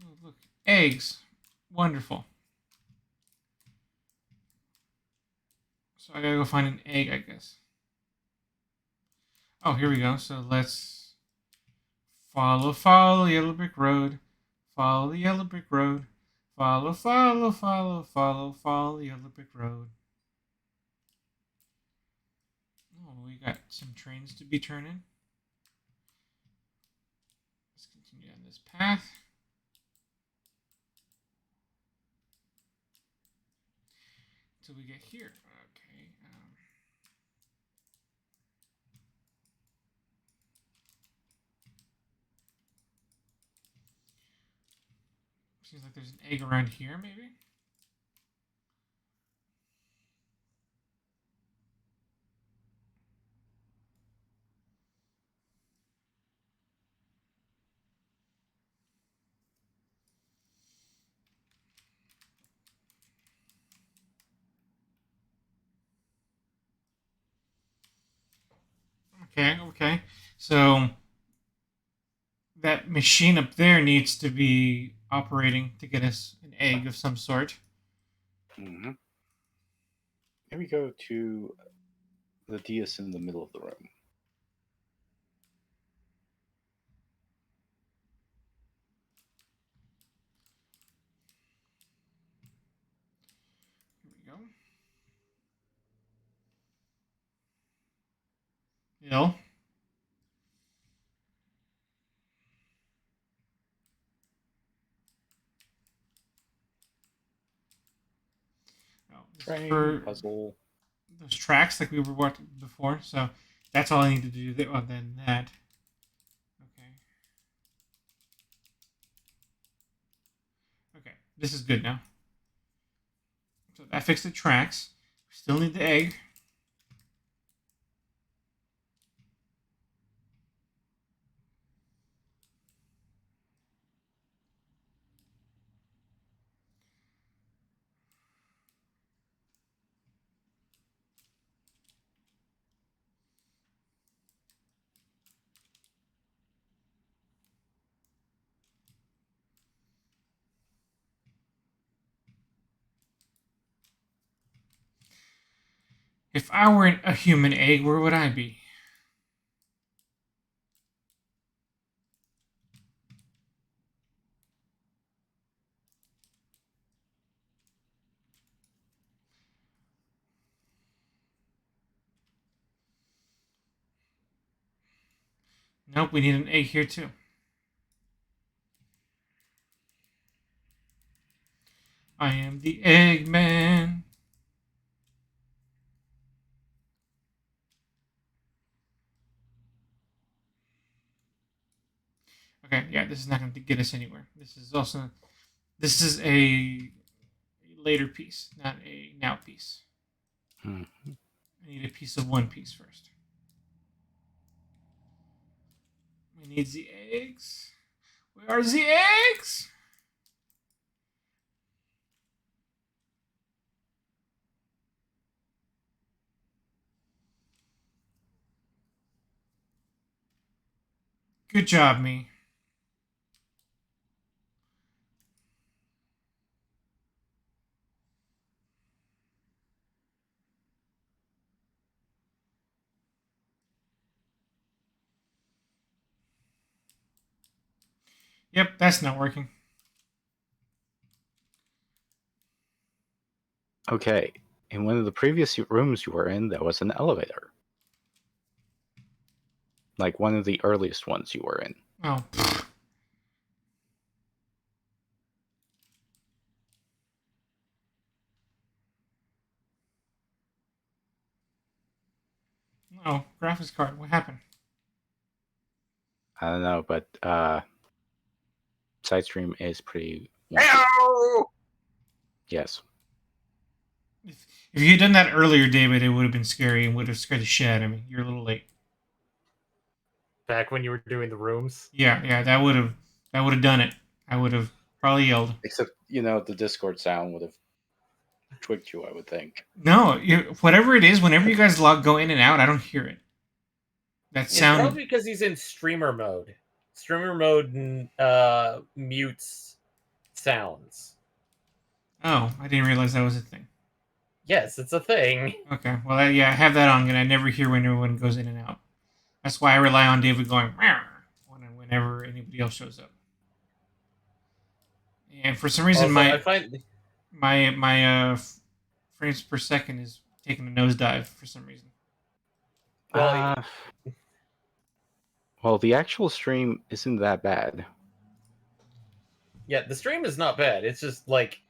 S2: Oh, look, eggs. Wonderful. So I gotta go find an egg, I guess. Oh, here we go. So let's follow the yellow brick road. Follow the yellow brick road. Follow the yellow brick road. Oh, we got some trains to be turning. Let's continue on this path. Until we get here. Okay. Seems like there's an egg around here, maybe. Okay. So that machine up there needs to be operating to get us an egg of some sort.
S1: Mm-hmm. Here we go to the dais in the middle of the room.
S2: Here we go. Ill. Oh, this is
S1: Train,
S2: for
S1: puzzle.
S2: those tracks like we were watching before. So that's all I need to do. Well, then that. Okay. Okay. This is good now. So that fixed the tracks. We still need the egg. If I were a human egg, where would I be? Nope, we need an egg here too. I am the Eggman. Okay, yeah, this is not going to get us anywhere. This is also This is a later piece, not a now piece.
S1: Hmm.
S2: I need a piece of one piece first. We need the eggs. Where are the eggs? Good job, me. Yep, that's not working.
S1: Okay. In one of the previous rooms you were in, there was an elevator. Like one of the earliest ones you were in.
S2: Oh, pfft. Oh, graphics card. What happened?
S1: I don't know, but side stream is pretty wonky.
S3: Ow!
S1: Yes.
S2: If you had done that earlier, David, it would have been scary and would have scared the shit out of me. You're a little late.
S3: Back when you were doing the rooms.
S2: Yeah, that would have done it. I would have probably yelled.
S1: Except, the Discord sound would have twigged you, I would think.
S2: No, whatever it is, whenever you guys go in and out, I don't hear it. That
S3: It's
S2: sound.
S3: probably because he's in streamer mode. Streamer mode mutes sounds.
S2: Oh, I didn't realize that was a thing.
S3: Yes, it's a thing.
S2: Okay, well, I have that on, and I never hear when everyone goes in and out. That's why I rely on David going "Meow" whenever anybody else shows up. And for some reason,
S3: Also, I find
S2: my frames per second is taking a nosedive for some reason.
S3: well,
S1: Well, the actual stream isn't that bad.
S3: yeah, the stream is not bad. It's just like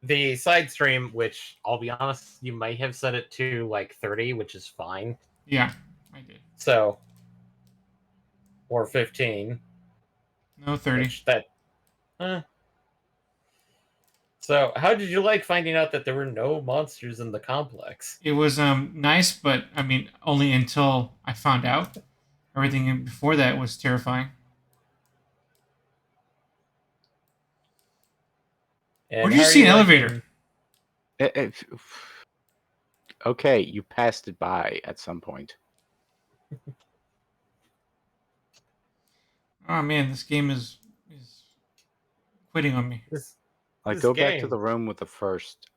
S3: the side stream, which I'll be honest, you might have set it to like 30, which is fine.
S2: Yeah, I did.
S3: So, or 15.
S2: No 30.
S3: Which So, how did you like finding out that there were no monsters in the complex?
S2: It was nice, but I mean only until I found out. Everything before that was terrifying.
S3: And
S2: Where did you
S3: how are
S2: see an
S3: liking-
S2: elevator?
S1: Okay, you passed it by at some point.
S2: Oh man, this game is quitting on me.
S3: This,
S1: Like,
S3: this
S1: go back to
S3: game.
S1: the room with the first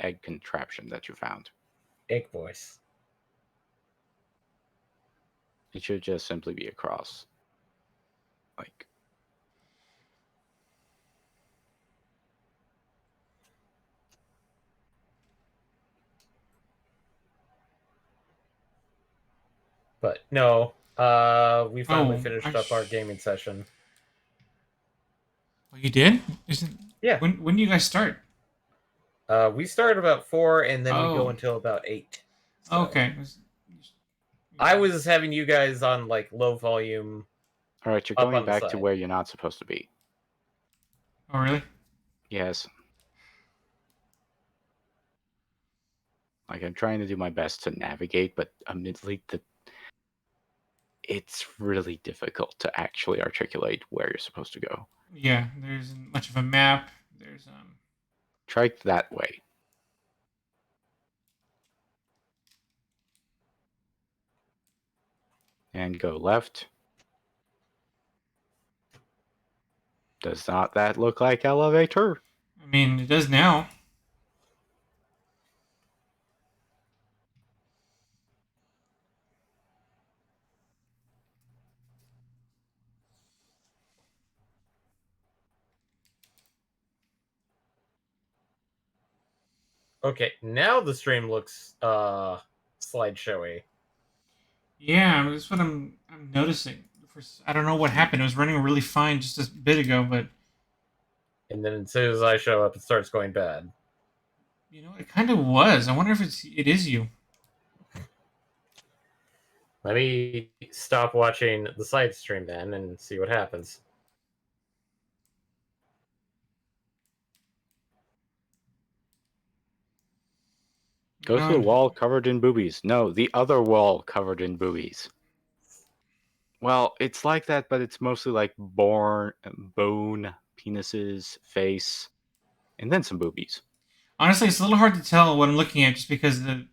S1: egg contraption that you found.
S3: Egg voice.
S1: It should just simply be across. Like,
S3: But no, we finally
S2: Oh,
S3: finished up our gaming session.
S2: Oh, you did? Isn't
S3: Yeah.
S2: When do you guys start?
S3: We start about 4, and then we go
S2: Oh.
S3: until about 8. So,
S2: Okay.
S3: I was having you guys on like low volume.
S1: all right, you're
S3: Up
S1: going
S3: on the
S1: back to
S3: side.
S1: where you're not supposed to be.
S2: Oh really?
S1: Yes. Like, I'm trying to do my best to navigate, but admittedly, it's really difficult to actually articulate where you're supposed to go.
S2: Yeah. There isn't much of a map. There's
S1: Try it that way. And go left. Does not that look like elevator?
S2: I mean, it does now.
S3: Okay, now the stream looks slideshowy.
S2: Yeah, that's what I'm noticing. I don't know what happened. It was running really fine just a bit ago, but
S3: And then as soon as I show up, it starts going bad.
S2: it kind of was. I wonder if it is you.
S3: Let me stop watching the side stream then and see what happens.
S1: Go to the wall covered in boobies. No, the other wall covered in boobies. Well, it's like that, but it's mostly like bone, penises, face, and then some boobies.
S2: Honestly, it's a little hard to tell what I'm looking at just because the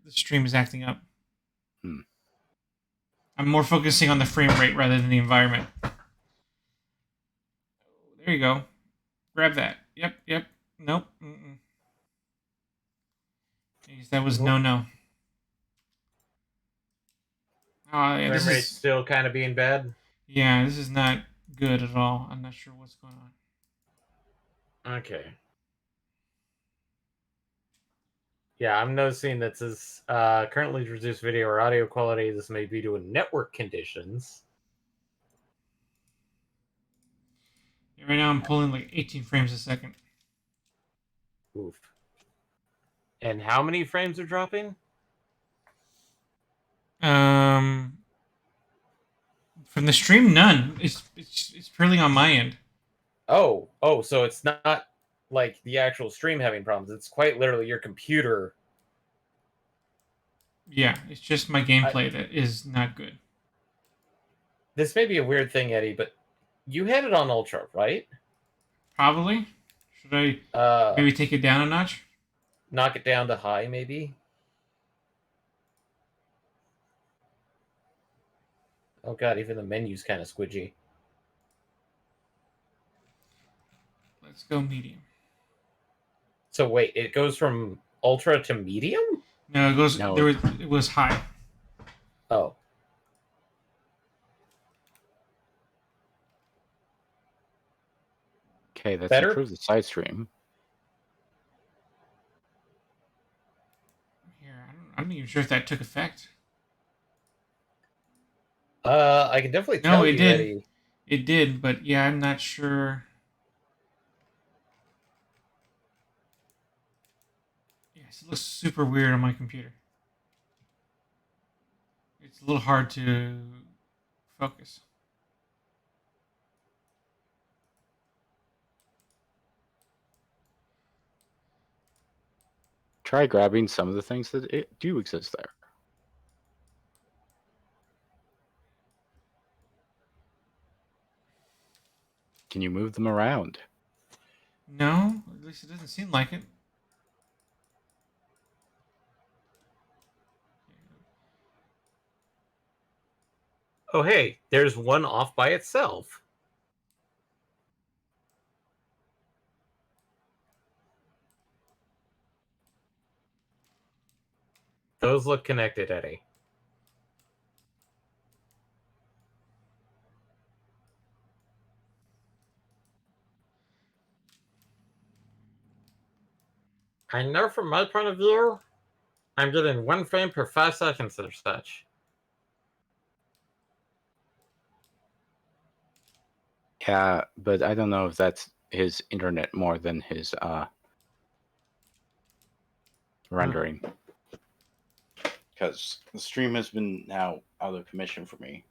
S2: stream is acting up.
S1: Hmm.
S2: I'm more focusing on the frame rate rather than the environment. There you go. Grab that. Yep. Nope. Jeez, that was no. Oh, yeah,
S3: Frame rate's still kind of being bad.
S2: Yeah, this is not good at all. I'm not sure what's going on.
S3: Okay. Yeah, I'm noticing that says currently reduced video or audio quality. This may be due to network conditions.
S2: Yeah, right now I'm pulling like 18 frames a second.
S3: Oof. And how many frames are dropping?
S2: From the stream, none. It's purely on my end.
S3: Oh, so it's not like the actual stream having problems. It's quite literally your computer.
S2: Yeah, it's just my gameplay that is not good.
S3: This may be a weird thing, Eddie, but you had it on Ultra, right?
S2: Probably. Should I maybe take it down a notch?
S3: Knock it down to high, maybe? Oh god, even the menu's kind of squidgy.
S2: Let's go medium.
S3: So wait, it goes from ultra to medium?
S2: No, it goes. No. It was high.
S3: Oh.
S1: Okay, that's
S3: better?
S1: Improved the side stream.
S2: Here, I'm not even sure if that took effect.
S3: I can definitely tell
S2: it
S3: you,
S2: did.
S3: Eddie.
S2: It did, but yeah, I'm not sure. Yes, it looks super weird on my computer. It's a little hard to focus.
S1: Try grabbing some of the things that do exist there. Can you move them around?
S2: No, at least it doesn't seem like it.
S3: Oh, hey, there's one off by itself. Those look connected, Eddie. I know from my point of view, I'm getting 1 frame per 5 seconds or such.
S1: Yeah, but I don't know if that's his internet more than his rendering. Because the stream has been now out of commission for me.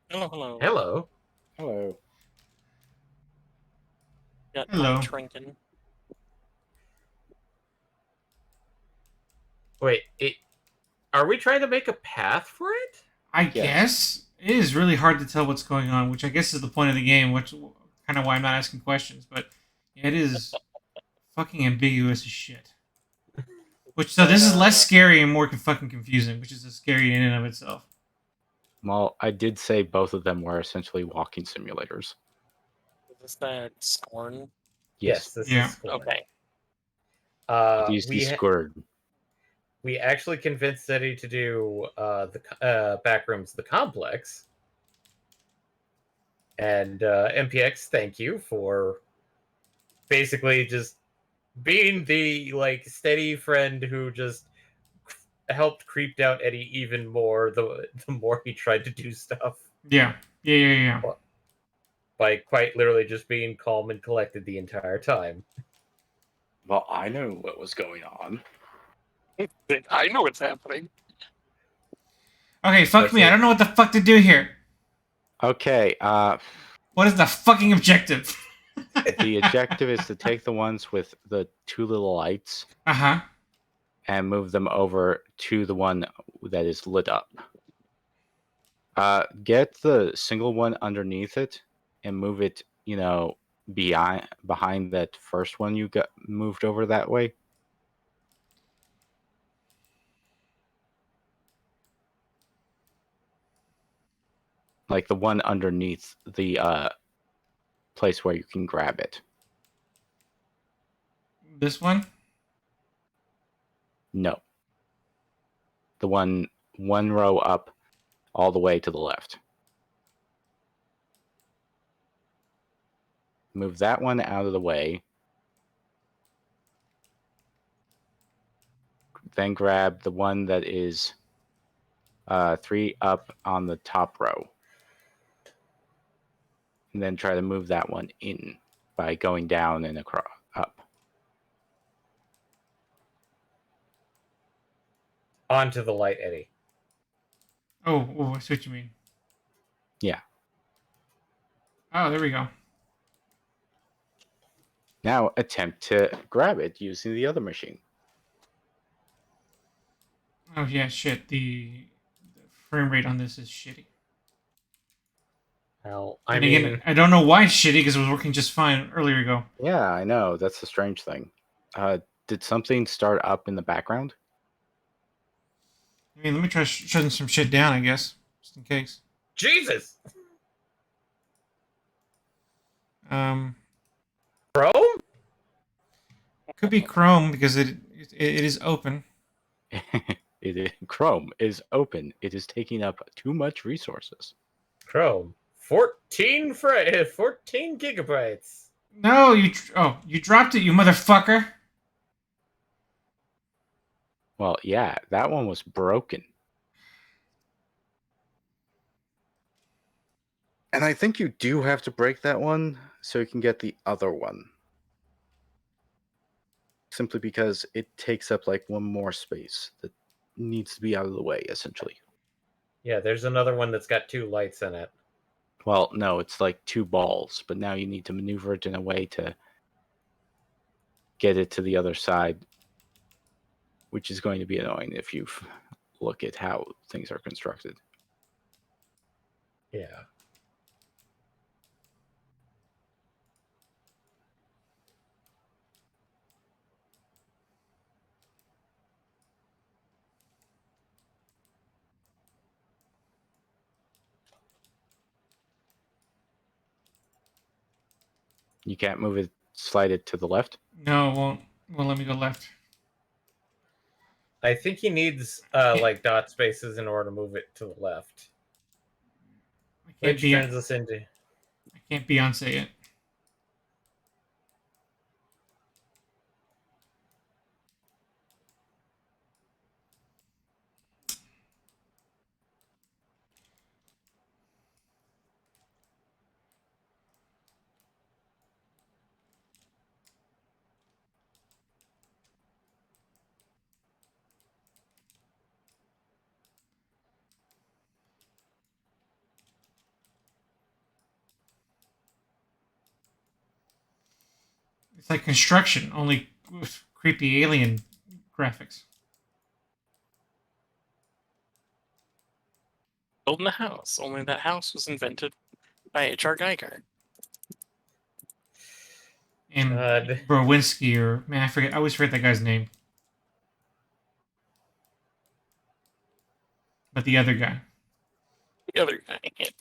S4: Hello.
S3: Hello.
S1: Hello.
S4: Got
S2: Hello.
S4: my trinket.
S3: Wait, are we trying to make a path for it?
S2: I guess it is really hard to tell what's going on, which I guess is the point of the game, which kind of why I'm not asking questions. But it is fucking ambiguous as shit. Which so this is less scary and more fucking confusing, which is a scary in and of itself.
S1: Well, I did say both of them were essentially walking simulators.
S4: Is that Scorn?
S3: Yes, this is Scorn.
S4: Okay.
S1: These Squird.
S3: We actually convinced Eddie to do the Backrooms the Complex. And MPX, thank you for basically just being the steady friend who just helped creeped out Eddie even more the more he tried to do stuff.
S2: Yeah.
S3: By quite literally just being calm and collected the entire time.
S1: Well, I know what was going on.
S4: I know what's happening.
S2: Okay, fuck me. I don't know what the fuck to do here.
S1: Okay.
S2: What is the fucking objective?
S1: The objective is to take the ones with the 2 little lights
S2: Uh-huh.
S1: and move them over to the one that is lit up. Get the single one underneath it and move it, behind that first one you got moved over that way. Like the one underneath the place where you can grab it.
S2: This one?
S1: No. The one row up all the way to the left. Move that one out of the way. Then grab the one that is 3 up on the top row. And then try to move that one in by going down and across up.
S3: Onto the light, Eddie.
S2: Oh, I see what you mean.
S1: Yeah.
S2: Oh, there we go.
S1: Now attempt to grab it using the other machine.
S2: Oh, yeah, shit. The frame rate on this is shitty.
S3: Well,
S2: And again, I don't know why it's shitty because it was working just fine earlier ago.
S1: Yeah, I know. That's the strange thing. Did something start up in the background?
S2: I mean, let me try shutting some shit down, I guess, just in case.
S3: Jesus!
S2: Um,
S3: Chrome?
S2: could be Chrome because it is open.
S1: Chrome is open. It is taking up too much resources.
S3: Chrome. 14 gigabytes.
S2: No, you dropped it, you motherfucker.
S1: Well, yeah, that one was broken. And I think you do have to break that one so you can get the other one. Simply because it takes up like one more space that needs to be out of the way, essentially.
S3: Yeah, there's another one that's got 2 lights in it.
S1: Well, no, it's like 2 balls, but now you need to maneuver it in a way to get it to the other side, which is going to be annoying if you look at how things are constructed.
S3: Yeah.
S1: You can't move it, slide it to the left?
S2: No, it won't let me go left.
S3: I think he needs like dot spaces in order to move it to the left. Which turns us into...
S2: I can't Beyonce it. It's like construction, only with creepy alien graphics.
S4: Building a house. Only that house was invented by H.R. Geiger.
S2: And
S3: God.
S2: Browinski, or man, I forget. I always forget that guy's name. But the other guy,
S4: The other guy.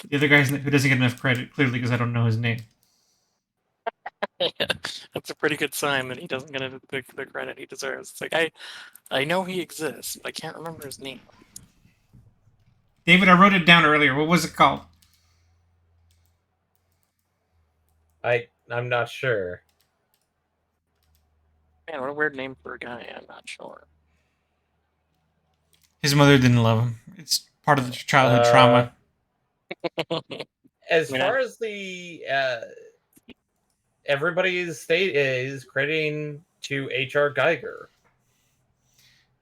S2: the other guy who doesn't get enough credit, clearly because I don't know his name.
S4: That's a pretty good sign that he doesn't get the credit he deserves. It's like I know he exists, but I can't remember his name.
S2: David, I wrote it down earlier. What was it called?
S3: I'm not sure.
S4: Man, what a weird name for a guy. I'm not sure.
S2: His mother didn't love him. It's part of the childhood trauma.
S3: As far as the everybody's state is crediting to H.R. Geiger.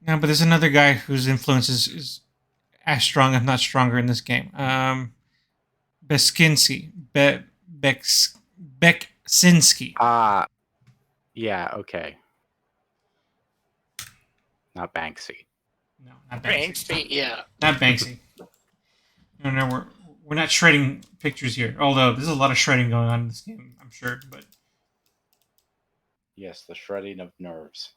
S2: No, but there's another guy whose influence is as strong, if not stronger, in this game. Beskinski. Beksinski.
S1: Ah, yeah, okay. Not Banksy.
S2: No, not
S4: Bank
S2: Banksy.
S4: State, yeah.
S2: Not Banksy. No, we're not shredding pictures here. Although there's a lot of shredding going on in this game, I'm sure. But
S1: Yes, the shredding of nerves.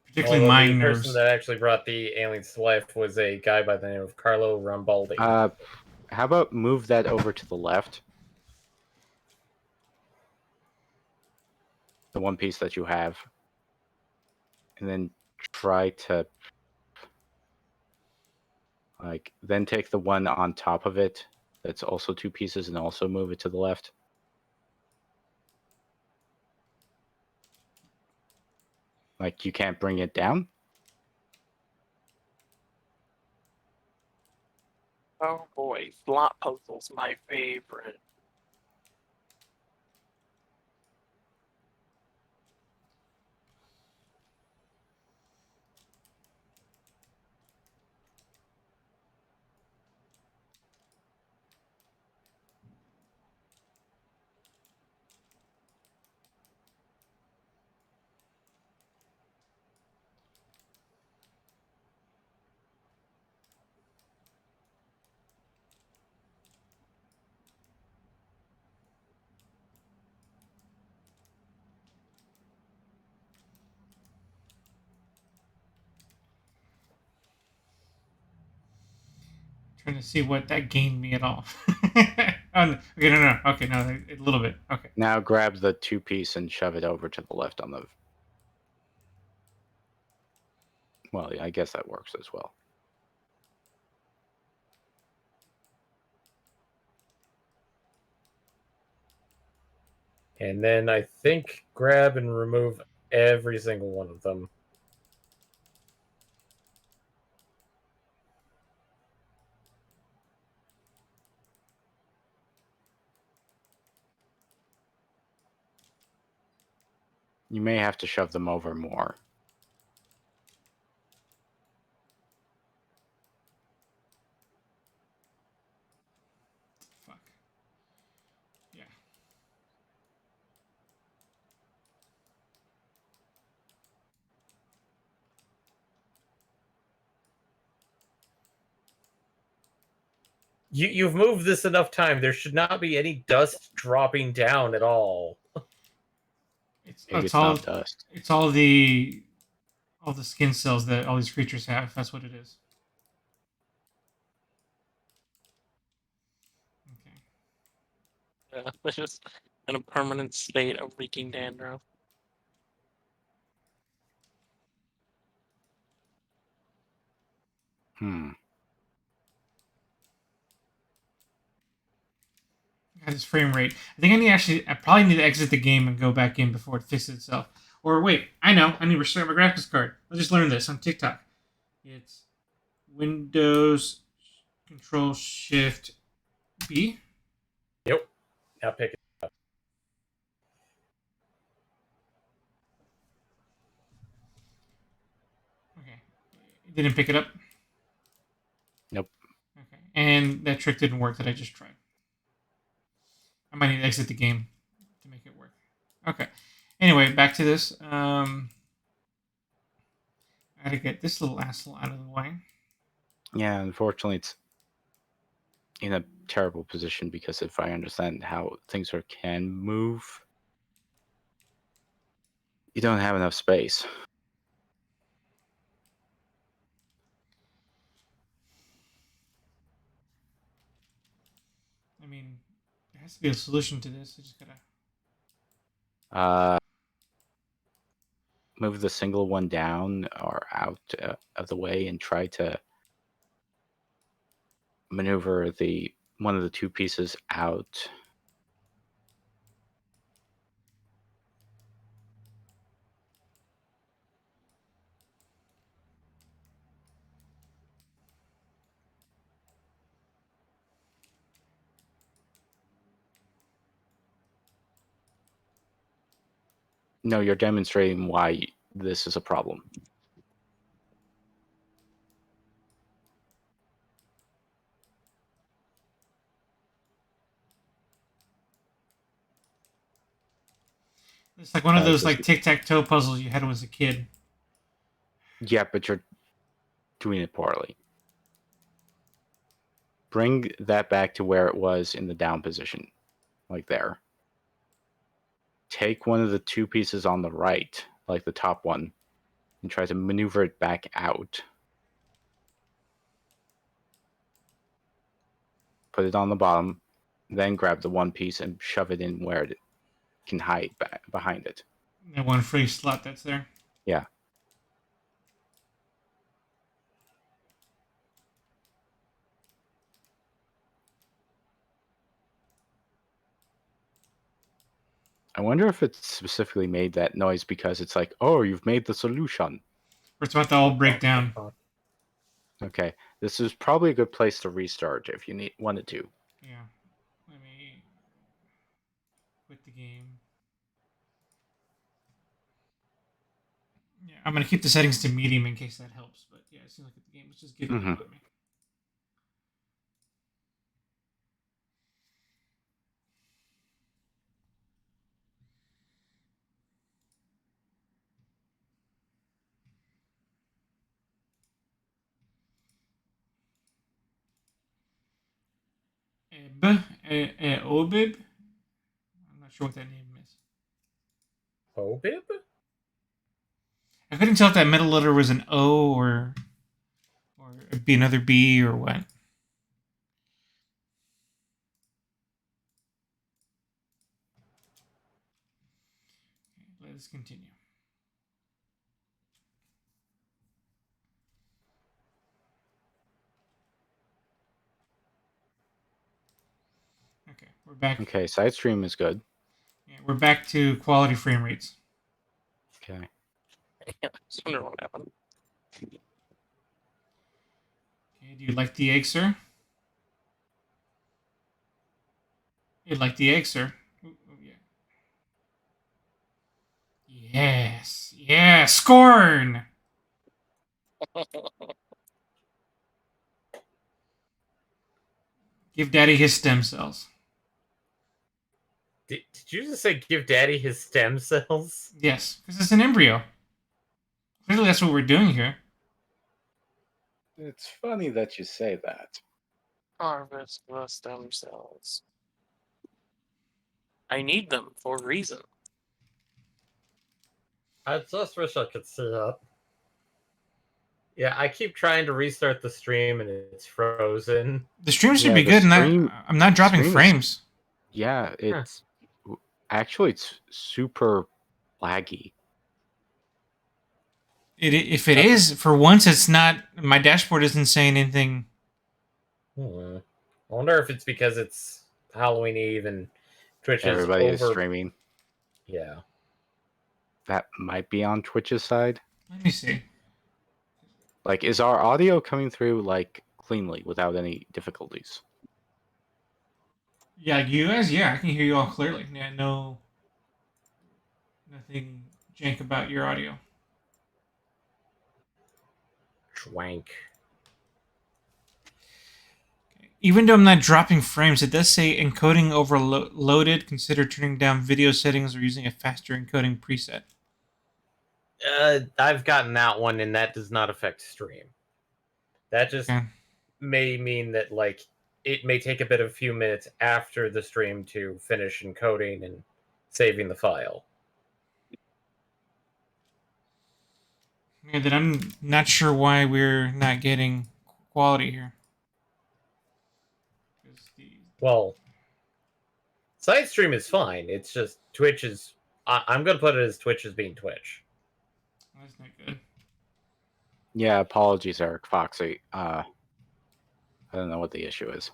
S2: particularly
S3: Although the
S2: mind
S3: person
S2: nerves.
S3: that actually brought the aliens to life was a guy by the name of Carlo Rambaldi.
S1: How about move that over to the left? The one piece that you have. And then try to then take the one on top of it that's also two pieces and also move it to the left. Like you can't bring it down?
S4: Oh boy, slot puzzles, my favorite.
S2: Trying to see what that gained me at all. Okay, no. Okay, no, a little bit. Okay.
S1: Now grab the two piece and shove it over to the left on the. Well, I guess that works as well.
S3: And then I think grab and remove every single one of them.
S1: You may have to shove them over more.
S2: Fuck. Yeah.
S3: You've moved this enough time. There should not be any dust dropping down at all.
S1: Maybe
S2: It's
S1: it's
S2: all
S1: not dust.
S2: it's all the skin cells that all these creatures have. That's what it is. Okay.
S4: Yeah, it's just in a permanent state of reeking dandruff.
S1: Hmm.
S2: God, this frame rate. I think I probably need to exit the game and go back in before it fixes itself. Or wait, I know. I need to restart my graphics card. I just learned this on TikTok. It's Windows Control Shift B.
S3: Yep. Now pick it.
S2: Okay. It didn't pick it up.
S1: Nope.
S2: Okay. And that trick didn't work that I just tried. I might need to exit the game to make it work. Okay. Anyway, back to this. I gotta get this little asshole out of the way.
S1: Yeah, unfortunately, it's in a terrible position because if I understand how things can move, you don't have enough space.
S2: I mean, there has to be a solution to this. I just gotta.
S1: Move the single one down or out of the way and try to maneuver the one of the two pieces out. No, you're demonstrating why this is a problem.
S2: It's like one of those
S1: Just-
S2: like tic-tac-toe puzzles you had when I was a kid.
S1: Yeah, but you're doing it poorly. Bring that back to where it was in the down position, like there. Take one of the two pieces on the right, like the top one, and try to maneuver it back out. Put it on the bottom, then grab the one piece and shove it in where it can hide back behind it.
S2: That one free slot that's there.
S1: Yeah. I wonder if it specifically made that noise because it's like, oh, you've made the solution.
S2: Or it's about to all break down.
S1: Okay, this is probably a good place to restart if you wanted to.
S2: Yeah. Let me quit the game. Yeah, I'm gonna keep the settings to medium in case that helps. But yeah, it seems like the game was just giving up on me. Obib? I'm not sure what that name is.
S3: Obib?
S2: I couldn't tell if that middle letter was an O or it'd be another B or what. Okay, let's continue. Okay, we're back.
S1: Okay, side stream is good.
S2: Yeah, we're back to quality frame rates.
S1: Okay.
S4: I just wonder what happened.
S2: Okay, do you like the egg, sir? You like the egg, sir? Ooh, yeah. Yes, yeah, scorn. Give Daddy his stem cells.
S3: Did you just say give Daddy his stem cells?
S2: Yes, because it's an embryo. Clearly, that's what we're doing here.
S1: It's funny that you say that.
S4: Harvest the stem cells. I need them for a reason.
S3: I just wish I could see it. Yeah, I keep trying to restart the stream and it's frozen.
S2: The stream should
S1: Yeah,
S2: be
S1: the
S2: good, and
S1: stream-
S2: I'm not dropping
S1: stream is-
S2: frames.
S1: Yeah, it's actually it's super laggy.
S2: If it is, for once, it's not. My dashboard isn't saying anything.
S3: I wonder if it's because it's Halloween Eve and Twitch
S1: Everybody
S3: is
S1: is
S3: over.
S1: streaming.
S3: Yeah.
S1: That might be on Twitch's side.
S2: Let me see.
S1: Like, is our audio coming through like cleanly without any difficulties?
S2: Yeah, you guys. Yeah, I can hear you all clearly. Yeah, nothing jank about your audio.
S3: Schwank.
S2: Even though I'm not dropping frames, it does say encoding overloaded. Consider turning down video settings or using a faster encoding preset.
S3: I've gotten that one, and that does not affect stream. That just
S2: Okay.
S3: may mean that like it may take a few minutes after the stream to finish encoding and saving the file.
S2: Yeah, then I'm not sure why we're not getting quality here. 'Cause
S3: Well, side stream is fine. It's just Twitch is. I'm gonna put it as Twitch is being Twitch.
S2: that's not good.
S1: Yeah, apologies, Eric Foxy. I don't know what the issue is.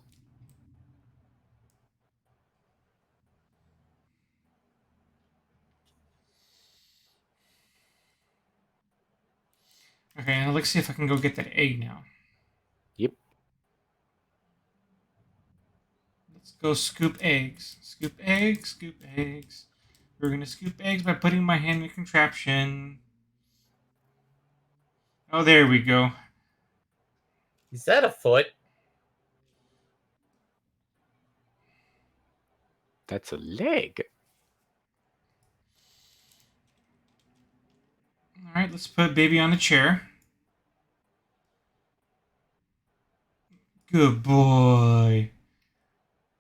S2: Okay, now let's see if I can go get that egg now.
S1: Yep.
S2: Let's go scoop eggs. Scoop eggs, scoop eggs. We're gonna scoop eggs by putting my hand in the contraption. Oh, there we go.
S3: Is that a foot?
S1: That's a leg.
S2: let's put baby on the chair. Good boy.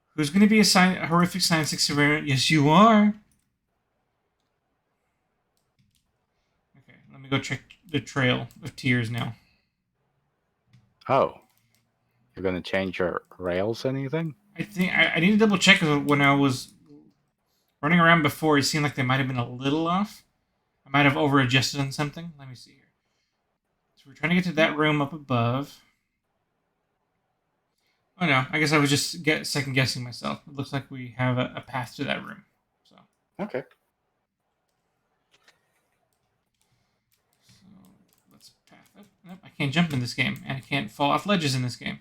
S2: Who's going to be a horrific science experiment? Yes, you are. Okay, let me go check the trail of tears now.
S1: Oh, you're going to change your rails? Anything?
S2: I think I need to double check when I was running around before. It seemed like they might have been a little off. I might have over adjusted on something. Let me see here. So we're trying to get to that room up above. Oh no, I guess I was just second guessing myself. It looks like we have a path to that room. So
S1: Okay.
S2: let's path up. Nope, I can't jump in this game, and I can't fall off ledges in this game.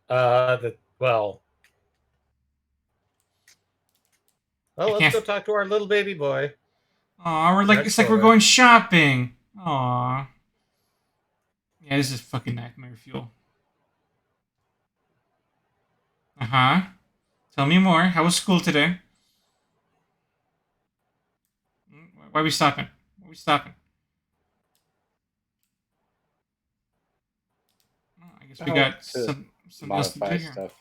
S3: Well, let's
S2: can't
S3: go talk to our little baby boy.
S2: Aw, it's like we're going shopping. Aw. Yeah, this is fucking nightmare fuel. Uh-huh. Tell me more. How was school today? Why are we stopping? Why are we stopping? Oh, I guess we got something else to do here.
S1: Stuff.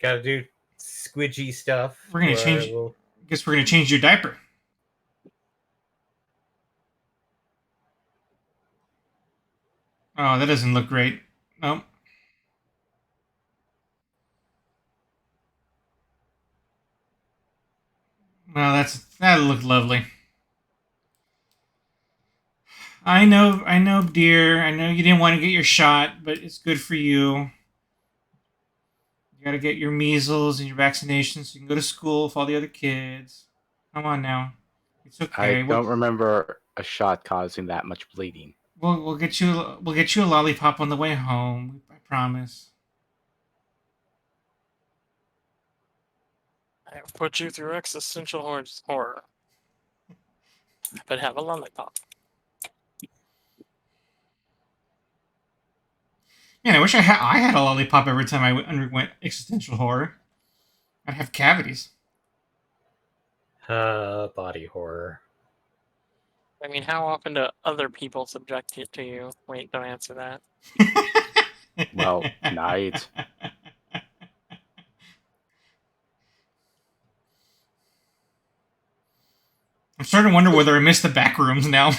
S3: Gotta do squidgy stuff.
S2: We're gonna change. Guess we're gonna change your diaper. Oh, that doesn't look great. Nope. Well, that'll look lovely. I know, dear. I know you didn't want to get your shot, but it's good for you. You gotta get your measles and your vaccinations so you can go to school with all the other kids. Come on now. It's okay.
S1: I don't remember a shot causing that much bleeding.
S2: We'll get you a lollipop on the way home. I promise.
S4: I have put you through existential horror. But have a lollipop.
S2: Man, I wish I had a lollipop every time I underwent existential horror. I'd have cavities.
S3: Body horror.
S4: I mean, how often do other people subject it to you? Wait, don't answer that.
S1: Well, night.
S2: I'm starting to wonder whether I missed the back rooms now.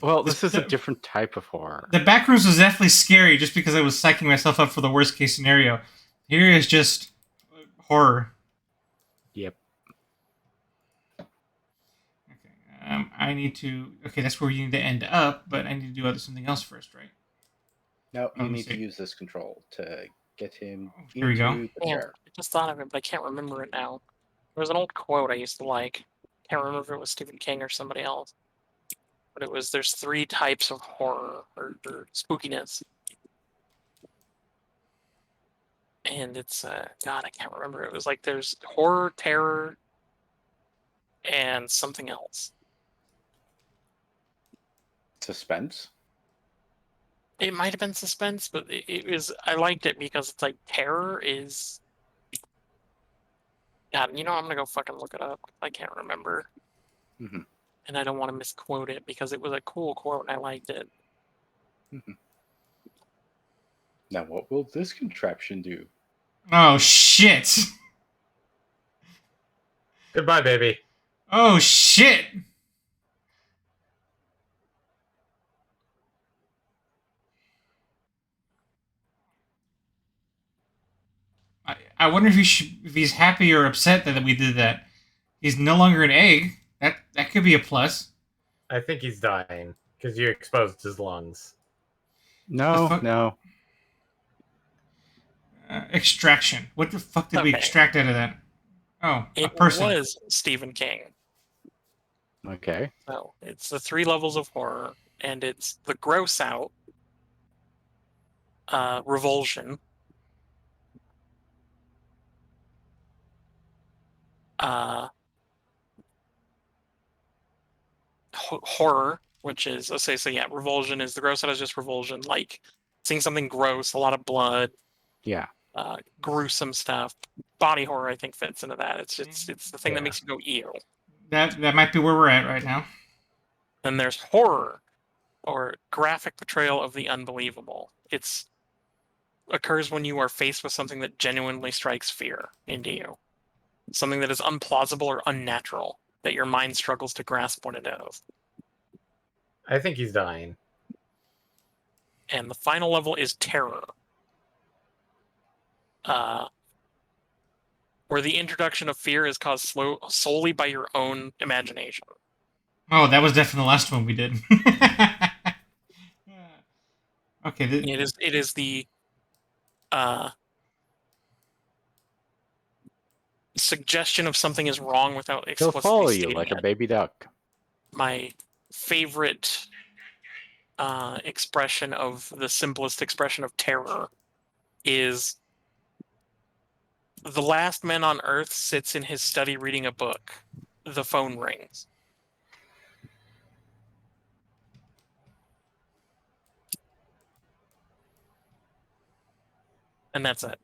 S1: Well, this is a different type of horror.
S2: The back rooms was definitely scary just because I was psyching myself up for the worst case scenario. Here is just horror.
S1: Yep.
S2: Okay. I need to. Okay, that's where you need to end up, but I need to do something else first, right?
S1: No, you need to use this control to get him
S2: Here we go.
S1: the chair.
S4: I just thought of it, but I can't remember it now. There was an old quote I used to like. Can't remember if it was Stephen King or somebody else. But it was, there's 3 types of horror or spookiness. And it's, God, I can't remember. It was like there's horror, terror, and something else.
S1: Suspense?
S4: It might have been suspense, but it was, I liked it because it's like terror is... God, you know, I'm gonna go fucking look it up. I can't remember.
S1: Mm-hmm.
S4: And I don't want to misquote it because it was a cool quote and I liked it.
S1: Mm-hmm. Now, what will this contraption do?
S2: Oh, shit.
S3: Goodbye, baby.
S2: Oh, shit. I wonder if he's happy or upset that we did that. He's no longer an egg. That could be a plus.
S3: I think he's dying because you exposed his lungs.
S1: No.
S2: Extraction. What the fuck did we extract out of that? Oh, a person.
S4: It was Stephen King.
S1: Okay.
S4: So it's the 3 levels of horror, and it's the gross out, revulsion, horror, which is, let's say, so yeah, revulsion is, the gross out is just revulsion, like seeing something gross, a lot of blood,
S1: Yeah.
S4: gruesome stuff. Body horror, I think, fits into that. It's the thing that makes you go ew.
S2: That might be where we're at right now.
S4: Then there's horror, or graphic portrayal of the unbelievable. It's occurs when you are faced with something that genuinely strikes fear into you. Something that is implausible or unnatural, that your mind struggles to grasp what it is.
S3: I think he's dying.
S4: And the final level is terror. Where the introduction of fear is caused solely by your own imagination.
S2: Oh, that was definitely the last one we did. Okay.
S4: It is the suggestion of something is wrong without
S1: He'll
S4: explicitly
S1: follow you
S4: stating
S1: like
S4: it.
S1: a baby duck.
S4: My favorite expression of the simplest expression of terror is the last man on Earth sits in his study reading a book. The phone rings. And that's it.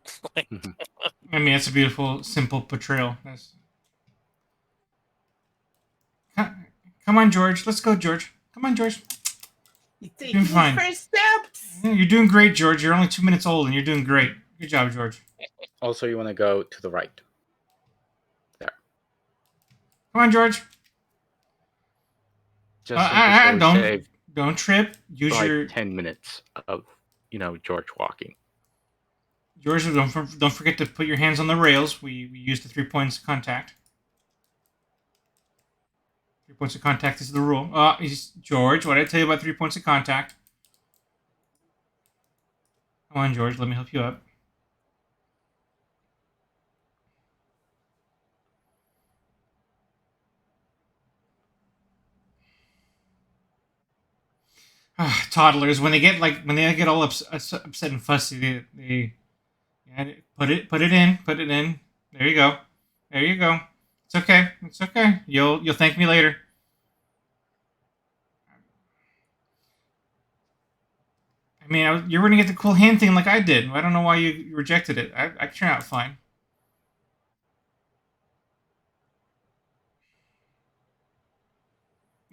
S2: I mean, that's a beautiful, simple portrayal. Come on, George. Let's go, George. Come on, George.
S3: He's
S2: Doing
S3: taking his
S2: fine.
S3: first steps.
S2: Yeah, you're doing great, George. You're only 2 minutes old, and you're doing great. Good job, George.
S1: Also, you want to go to the right. There.
S2: Come on, George.
S1: Just simply
S2: Don't
S1: save
S2: don't trip. Use
S1: like
S2: your
S1: 10 minutes of, George walking.
S2: George. Don't forget to put your hands on the rails. We use the 3 points of contact. 3 points of contact is the rule. George, what did I tell you about 3 points of contact? Come on, George. Let me help you up. Toddlers, when they get all upset and fussy, they put it in. There you go. It's okay. You'll thank me later. I mean, you're gonna get the cool hand thing like I did. I don't know why you rejected it. I turned out fine.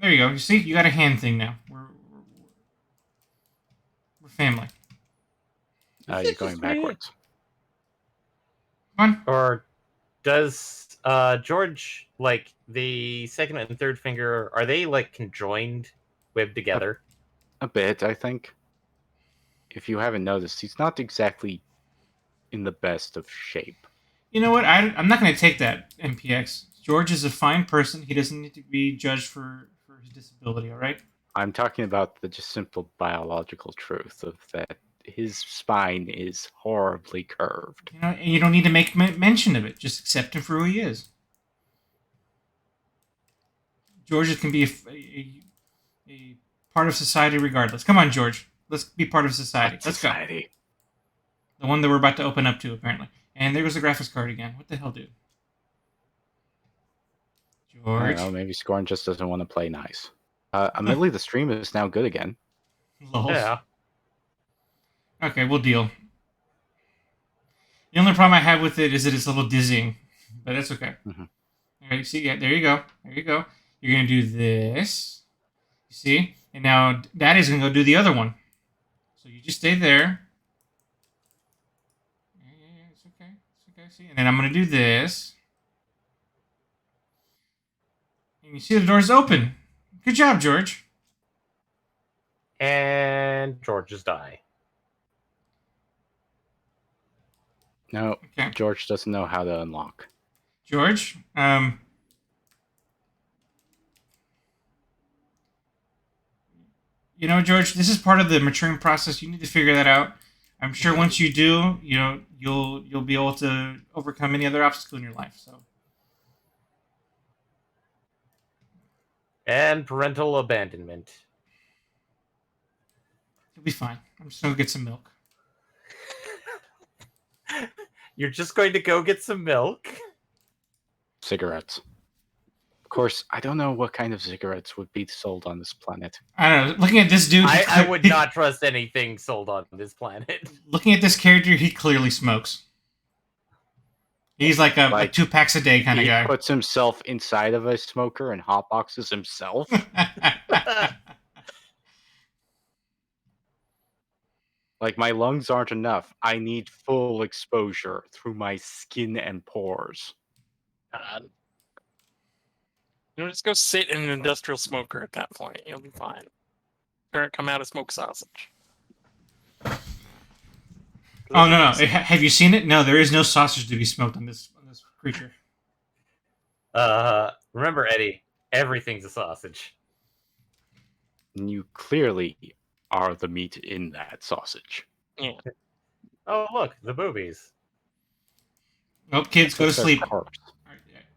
S2: There you go. You see, you got a hand thing now. We're family.
S1: You're going backwards.
S2: Come on.
S3: Or does George, like, the second and third finger, are they like conjoined, webbed together?
S1: A bit, I think. If you haven't noticed, he's not exactly in the best of shape.
S2: You know what? I'm not going to take that, MPX. George is a fine person. He doesn't need to be judged for his disability, all right?
S1: I'm talking about the just simple biological truth of that his spine is horribly curved.
S2: And you don't need to make mention of it. Just accept him for who he is. George can be a part of society regardless. Come on, George. Let's be part of society. Let's go. The one that we're about to open up to, apparently. And there goes the graphics card again. What the hell, dude? George.
S1: I don't know, maybe Scorn just doesn't want to play nice. Admittedly, the stream is now good again.
S2: Lols.
S3: Yeah.
S2: Okay, we'll deal. The only problem I have with it is that it's a little dizzying, but that's okay.
S1: Mm-hmm.
S2: All right, see, yeah, there you go. You're gonna do this. You see, and now Daddy's gonna go do the other one. So you just stay there. Yeah, it's okay. See, and then I'm gonna do this. And you see the door's open. Good job, George.
S3: And George just die.
S1: No,
S2: Okay.
S1: George doesn't know how to unlock.
S2: George, George, this is part of the maturing process. You need to figure that out. I'm sure once you do, you'll be able to overcome any other obstacle in your life. So.
S3: And parental abandonment.
S2: You'll be fine. I'm just gonna get some milk.
S3: You're just going to go get some milk?
S1: Cigarettes. Of course, I don't know what kind of cigarettes would be sold on this planet.
S2: I don't know. Looking at this dude,
S3: I would not trust anything sold on this planet.
S2: Looking at this character, he clearly smokes. He's like a
S1: Like,
S2: 2 packs a day kind of
S1: He
S2: guy.
S1: puts himself inside of a smoker and hotboxes himself. Like, my lungs aren't enough. I need full exposure through my skin and pores.
S4: God. Just go sit in an industrial smoker at that point. You'll be fine. Come out of smoke sausage.
S2: Oh no! Have you seen it? No, there is no sausage to be smoked on this creature.
S3: Remember, Eddie, everything's a sausage.
S1: And you clearly are the meat in that sausage.
S4: Yeah.
S3: Oh, look, the boobies.
S2: Oh, kids, go to sleep.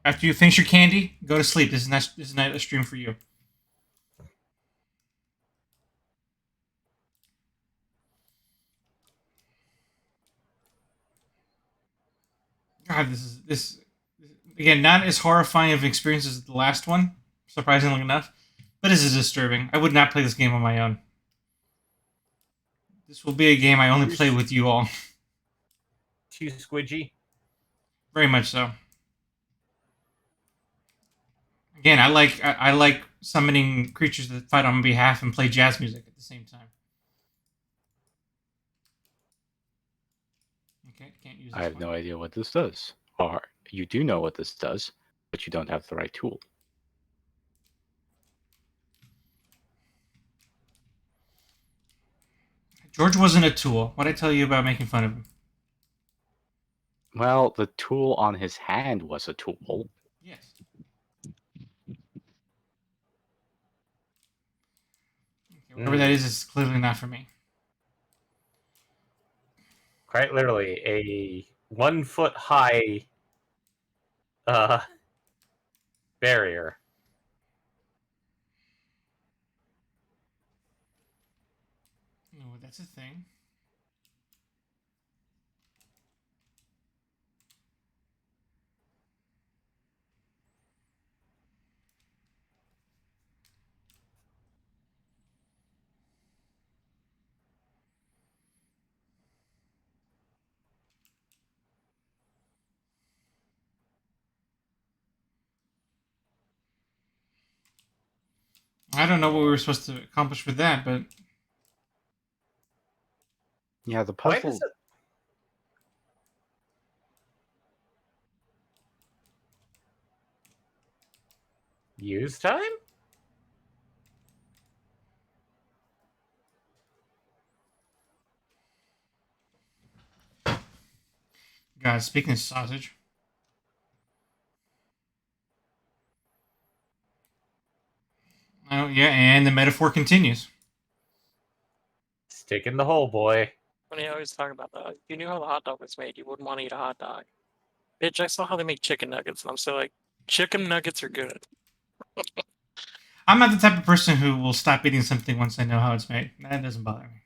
S2: After you finish your candy, go to sleep. This is not a stream for you. God, this again, not as horrifying of an experience as the last one, surprisingly enough, but this is disturbing. I would not play this game on my own. This will be a game I only play with you all.
S3: Too squidgy.
S2: Very much so. Again, I like summoning creatures that fight on my behalf and play jazz music at the same time. Okay, can't use this
S1: I have
S2: one.
S1: no idea what this does. Or you do know what this does, but you don't have the right tool.
S2: George wasn't a tool. What'd I tell you about making fun of him?
S1: Well, the tool on his hand was a tool.
S2: Yes. Okay, whatever that is clearly not for me.
S3: Quite literally, a 1 foot high barrier.
S2: No, that's a thing. I don't know what we were supposed to accomplish with that, but
S1: Yeah, the
S3: Why
S1: puzzle.
S3: does it... Use time?
S2: God, speaking of sausage. Oh, yeah, and the metaphor continues.
S3: Stick in the hole, boy.
S4: When I always talk about that, if you knew how the hot dog was made, you wouldn't want to eat a hot dog. Bitch, I saw how they make chicken nuggets, and I'm still like, chicken nuggets are good.
S2: I'm not the type of person who will stop eating something once I know how it's made. That doesn't bother me.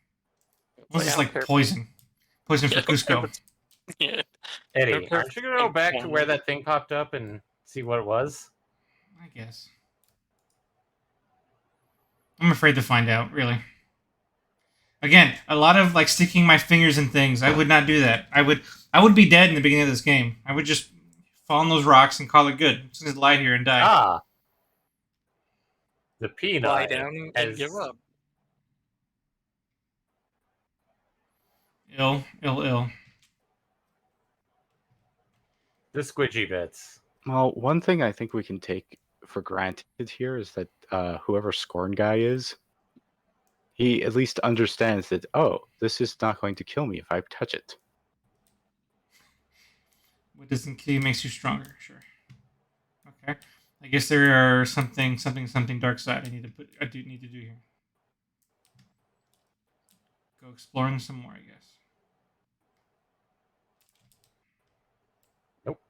S2: Unless it's
S4: I don't
S2: like
S4: care.
S2: poison. Poison for
S4: Yeah, I don't care
S2: Cusco.
S4: if Yeah.
S3: Eddie,
S4: Okay.
S3: aren't you gonna go back to where that thing popped up and see what it was?
S2: I guess. I'm afraid to find out, really. Again, a lot of like sticking my fingers in things. I would not do that. I would be dead in the beginning of this game. I would just fall on those rocks and call it good. Just lie here and die.
S3: Ah! The peanut.
S4: Lie down and give up.
S2: Ill.
S3: The squidgy bits.
S1: Well, one thing I think we can take for granted here is that whoever Scorn guy is, he at least understands that, oh, this is not going to kill me if I touch it.
S2: What doesn't kill you makes you stronger. Sure. Okay. I guess there are something dark side I do need to do here. Go exploring some more, I guess.
S3: Nope.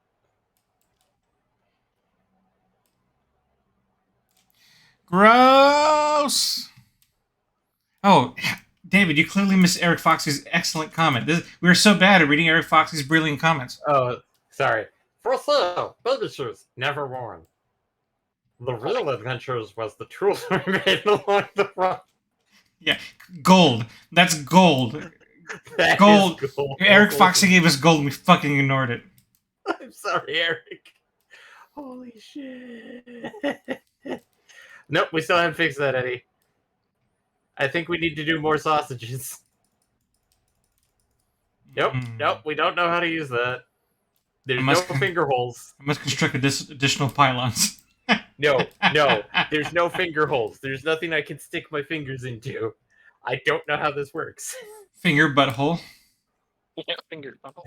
S2: Gross! Oh, David, you clearly missed Eric Fox's excellent comment. We are so bad at reading Eric Fox's brilliant comments.
S3: Oh, sorry. For sale, baby shoes, never worn. The real adventures was the tools we made along the road.
S2: Yeah, gold. That's gold.
S3: That
S2: Gold.
S3: is gold.
S2: Eric Fox gave us gold and we fucking ignored it.
S3: I'm sorry, Eric. Holy shit. Nope, we still haven't fixed that, Eddie. I think we need to do more sausages. Nope, nope, we don't know how to use that. There's no finger holes.
S2: I must construct additional pylons.
S3: No, there's no finger holes. There's nothing I can stick my fingers into. I don't know how this works.
S2: Finger butthole.
S4: Yeah, finger bubble.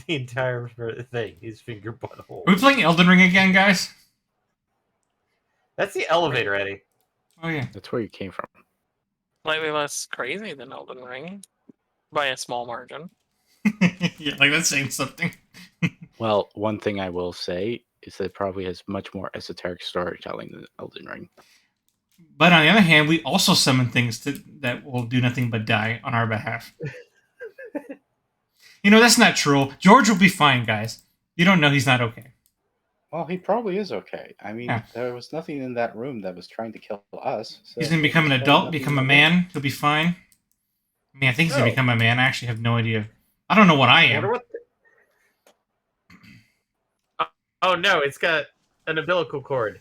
S3: The entire thing is finger butthole.
S2: Are we playing Elden Ring again, guys?
S3: That's the elevator, Eddie.
S2: Oh yeah.
S1: That's where you came from.
S4: Slightly less crazy than Elden Ring, by a small margin.
S2: Yeah, like that's saying something.
S1: Well, one thing I will say is that it probably has much more esoteric storytelling than Elden Ring.
S2: But on the other hand, we also summon things that will do nothing but die on our behalf. That's not true. George will be fine, guys. You don't know he's not okay.
S1: Well, he probably is okay. I mean,
S2: Yeah.
S1: there was nothing in that room that was trying to kill us. So
S2: He's going to become an
S1: there's
S2: adult,
S1: nothing
S2: become a
S1: in the
S2: man. He'll be fine. I mean, I think he's going to
S3: Oh.
S2: become a man. I actually have no idea. I don't know what I
S3: I
S2: am.
S3: wonder what Oh no, it's got an umbilical cord.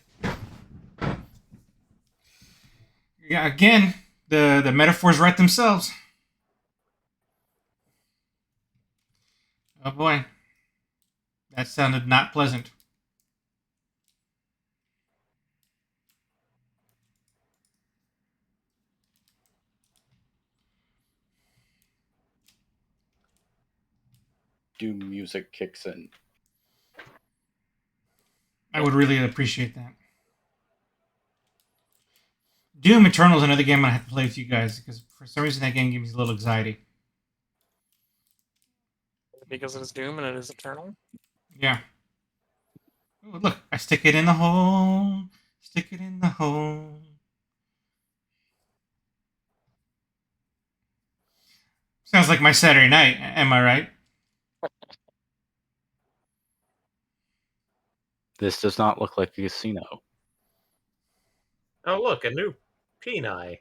S2: Yeah, again, the metaphors write themselves. Oh boy. That sounded not pleasant.
S1: Doom music kicks in.
S2: I would really appreciate that. Doom Eternal is another game I have to play with you guys because for some reason that game gives me a little anxiety.
S4: Because it is Doom and it is eternal.
S2: Yeah. Ooh, look, I stick it in the hole. Stick it in the hole. Sounds like my Saturday night. Am I right?
S1: This does not look like a casino.
S3: Oh look, a new peni.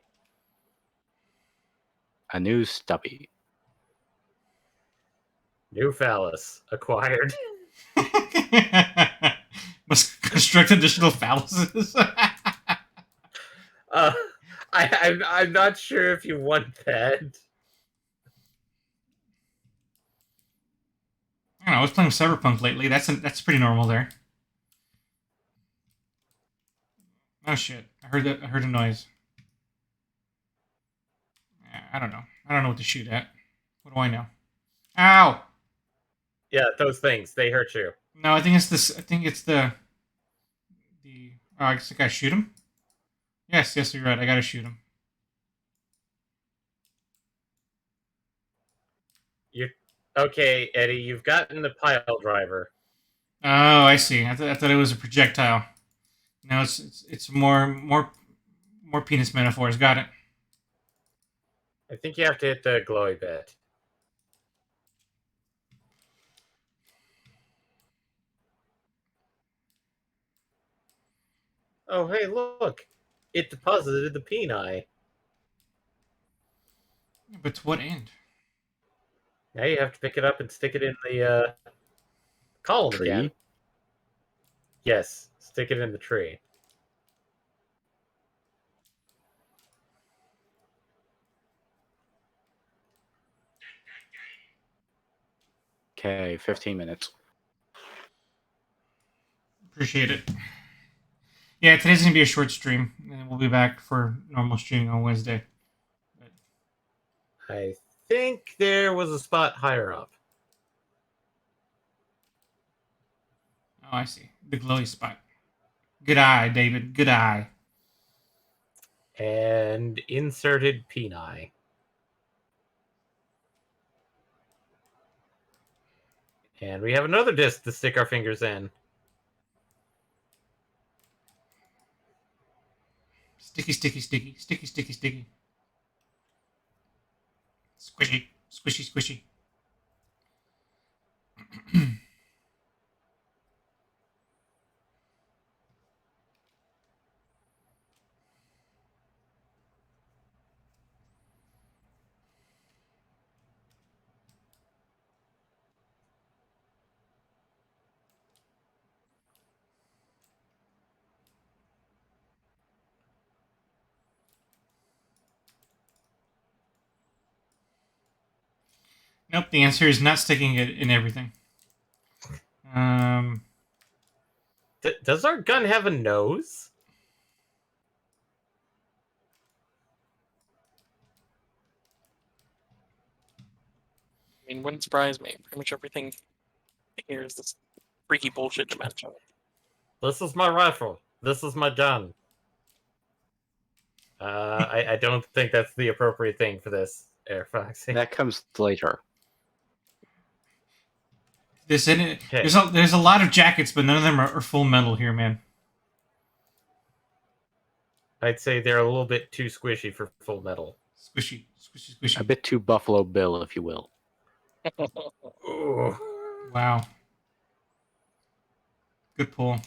S1: A new stubby.
S3: New phallus acquired.
S2: Must construct additional phalluses.
S3: I'm not sure if you want that.
S2: I don't know. I was playing Cyberpunk lately. That's pretty normal there. Oh shit! I heard that. I heard a noise. I don't know. I don't know what to shoot at. What do I know? Ow!
S3: Yeah, those things, they hurt you.
S2: No, I think it's this. I think it's the. Oh, I guess I gotta shoot him. Yes, you're right. I gotta shoot him.
S3: Okay, Eddie, you've gotten the pile driver.
S2: Oh, I see. I thought it was a projectile. No, it's more penis metaphors. Got it.
S3: I think you have to hit the glowy bit. Oh, hey, look. It deposited the peni.
S2: But to what end?
S3: Now you have to pick it up and stick it in the column
S1: Tree?
S3: again. Yes, stick it in the tree.
S1: Okay, 15 minutes.
S2: Appreciate it. Yeah, today's gonna be a short stream, and we'll be back for normal streaming on Wednesday.
S3: I think there was a spot higher up.
S2: Oh, I see. The glowy spot. Good eye, David. Good eye.
S3: And inserted peni. And we have another disc to stick our fingers in.
S2: Sticky, sticky, sticky, sticky, sticky, sticky. Squishy, squishy, squishy. Nope, the answer is not sticking it in everything.
S3: Does our gun have a nose?
S4: I mean, wouldn't surprise me. Pretty much everything here is this freaky bullshit dimension.
S3: This is my rifle. This is my gun. I don't think that's the appropriate thing for this, Air Foxy.
S1: That comes later.
S3: Okay.
S2: There's a lot of jackets, but none of them are full metal here, man.
S3: I'd say they're a little bit too squishy for full metal.
S2: Squishy, squishy, squishy.
S1: A bit too Buffalo Bill, if you will.
S3: Ooh.
S2: Wow. Good pull.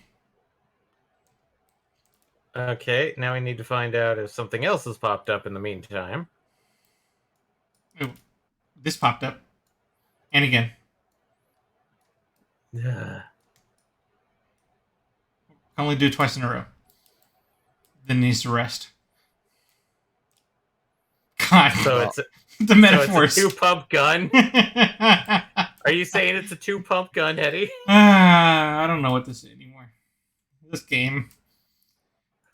S3: Okay, now we need to find out if something else has popped up in the meantime.
S2: Ooh, this popped up. And again.
S3: Ugh.
S2: Can only do it twice in a row. Then needs to rest. God.
S3: So it's
S2: the metaphors.
S3: So it's a 2-pump gun. Are you saying it's a 2-pump gun, Eddie?
S2: I don't know what this is anymore. This game.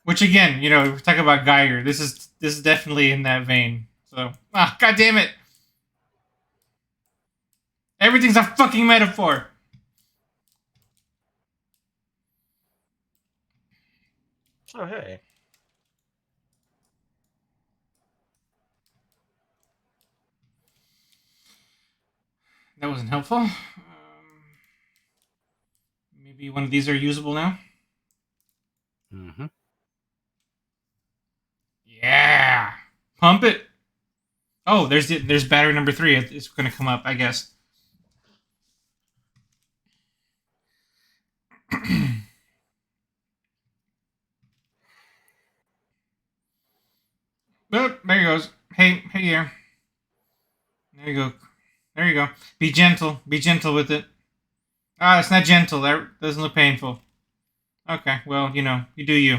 S2: Which again, we talk about Geiger. This is definitely in that vein. So, god damn it! Everything's a fucking metaphor.
S3: Oh hey.
S2: That wasn't helpful. Maybe one of these are usable now.
S1: Mm-hmm.
S2: Yeah, pump it. Oh, there's battery number 3. It's going to come up, I guess. Oh, there he goes. Hey, here. There you go. There you go. Be gentle. Be gentle with it. It's not gentle. That doesn't look painful. Okay, well, you do you.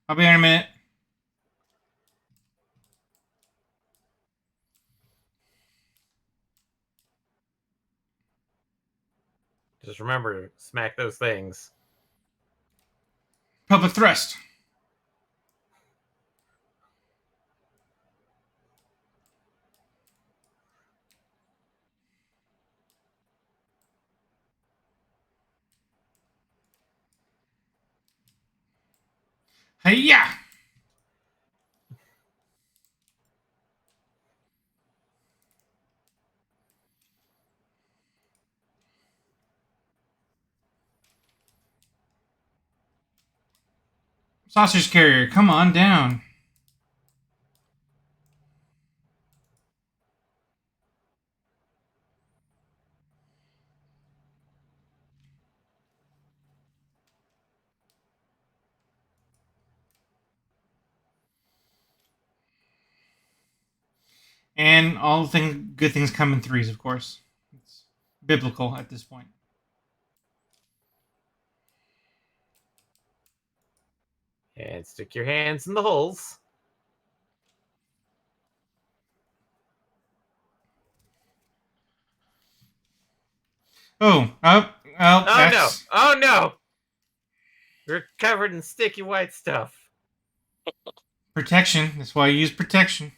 S2: I'll be there in a minute.
S3: Just remember, smack those things.
S2: Public thrust. Hey-ya! Sausage carrier, come on down. And all good things come in threes, of course. It's biblical at this point.
S3: And stick your hands in the holes.
S2: Oh, that's...
S3: No! Oh no! We're covered in sticky white stuff.
S2: Protection. That's why I use protection.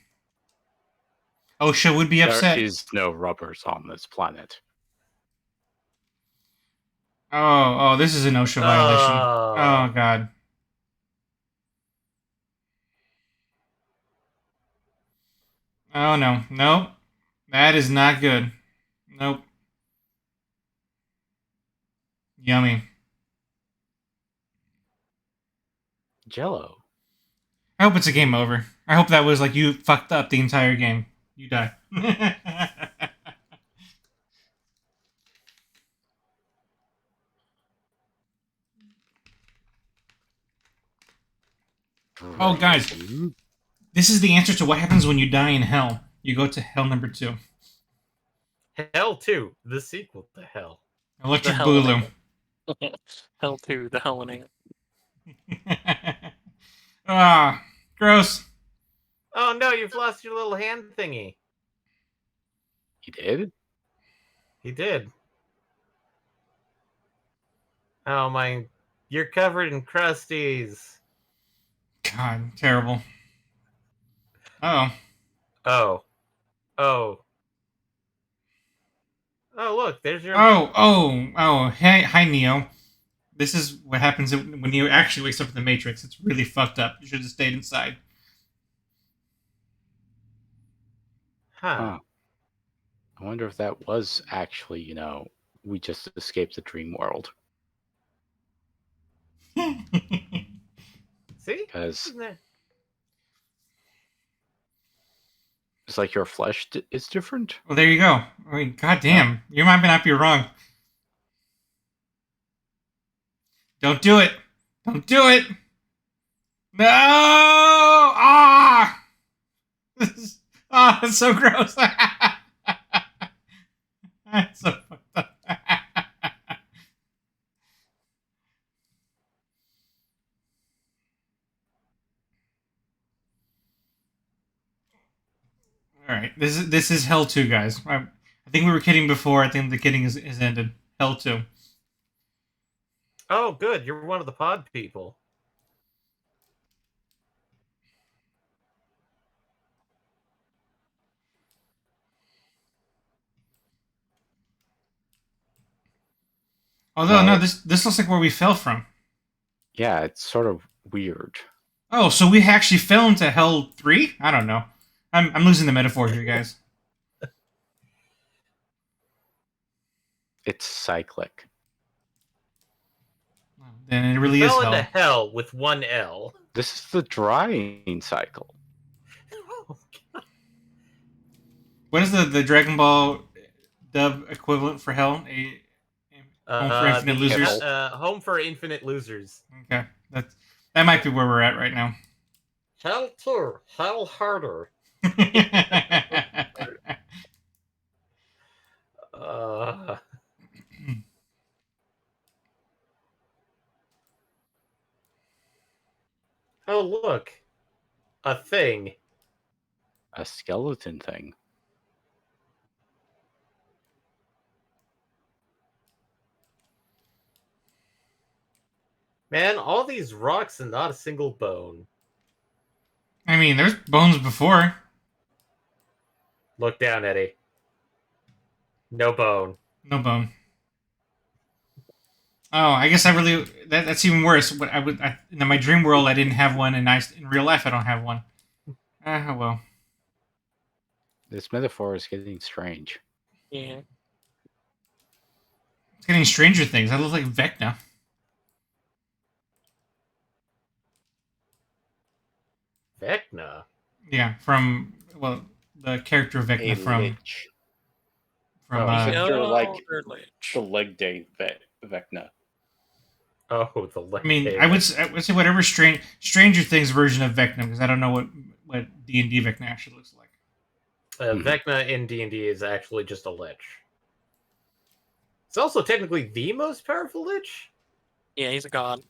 S2: OSHA would be upset.
S1: There is no rubbers on this planet.
S2: Oh, this is an OSHA violation. Oh, God. Oh, no. Nope. That is not good. Nope. Yummy.
S1: Jello.
S2: I hope it's a game over. I hope that was like you fucked up the entire game. You die. Oh, guys. This is the answer to what happens when you die in hell. You go to hell number 2.
S3: Hell 2, the sequel to Hell.
S2: Electric Boogaloo.
S4: Hell 2, the Hellening.
S2: Gross.
S3: Oh no, you've lost your little hand thingy.
S1: You did?
S3: He did. Oh my! You're covered in crusties.
S2: God, terrible. Oh.
S3: Oh, oh, oh! Look, there's your.
S2: Oh. Hey, hi, Neo. This is what happens when you actually wakes up in the Matrix. It's really fucked up. You should have stayed inside.
S3: Huh.
S1: Huh. I wonder if that was actually, we just escaped the dream world.
S3: See?
S1: Because
S3: Isn't that-
S1: it's like your flesh is different.
S2: Well, there you go. I mean, goddamn, you might not be wrong. Don't do it. Don't do it. No! Ah! Ah, that's so gross. That's so fucked up. All right, this is Hell 2, guys. I think we were kidding before. I think the kidding is ended. Hell 2.
S3: Oh, good. You're one of the pod people.
S2: Although no,
S1: Well,
S2: this looks like where we fell from.
S1: yeah, it's sort of weird.
S2: Oh, so we actually fell into Hell 3? I don't know. I'm losing the metaphor here, guys.
S1: It's cyclic.
S2: Then it
S3: You
S2: really is
S3: fell into
S2: hell.
S3: hell with one L.
S1: This is the drying cycle.
S2: What is the Dragon Ball dub equivalent for hell? Home for Infinite Losers.
S3: Home for Infinite Losers.
S2: Okay, that might be where we're at right now.
S3: Hell 2. Hell harder. Uh, oh, look. A thing.
S1: A skeleton thing.
S3: Man, all these rocks and not a single bone.
S2: I mean, there's bones before.
S3: Look down, Eddie. No bone.
S2: No bone. Oh, I guess I really that's even worse. But in my dream world I didn't have one, and in real life I don't have one. Ah, well.
S1: This metaphor is getting strange.
S4: Yeah.
S2: It's getting Stranger Things. I look like Vecna.
S3: Vecna.
S2: Yeah, from the character Vecna
S1: A
S2: from
S1: lich.
S2: from
S1: Oh,
S2: uh,
S1: so you're like
S4: Elder Lich.
S1: the leg day Vecna.
S3: Oh, the
S2: I mean, I would say whatever Stranger Things version of Vecna, because I don't know what D&D Vecna actually looks like.
S3: Vecna in D&D is actually just a lich. It's also technically the most powerful lich.
S4: Yeah, he's a god.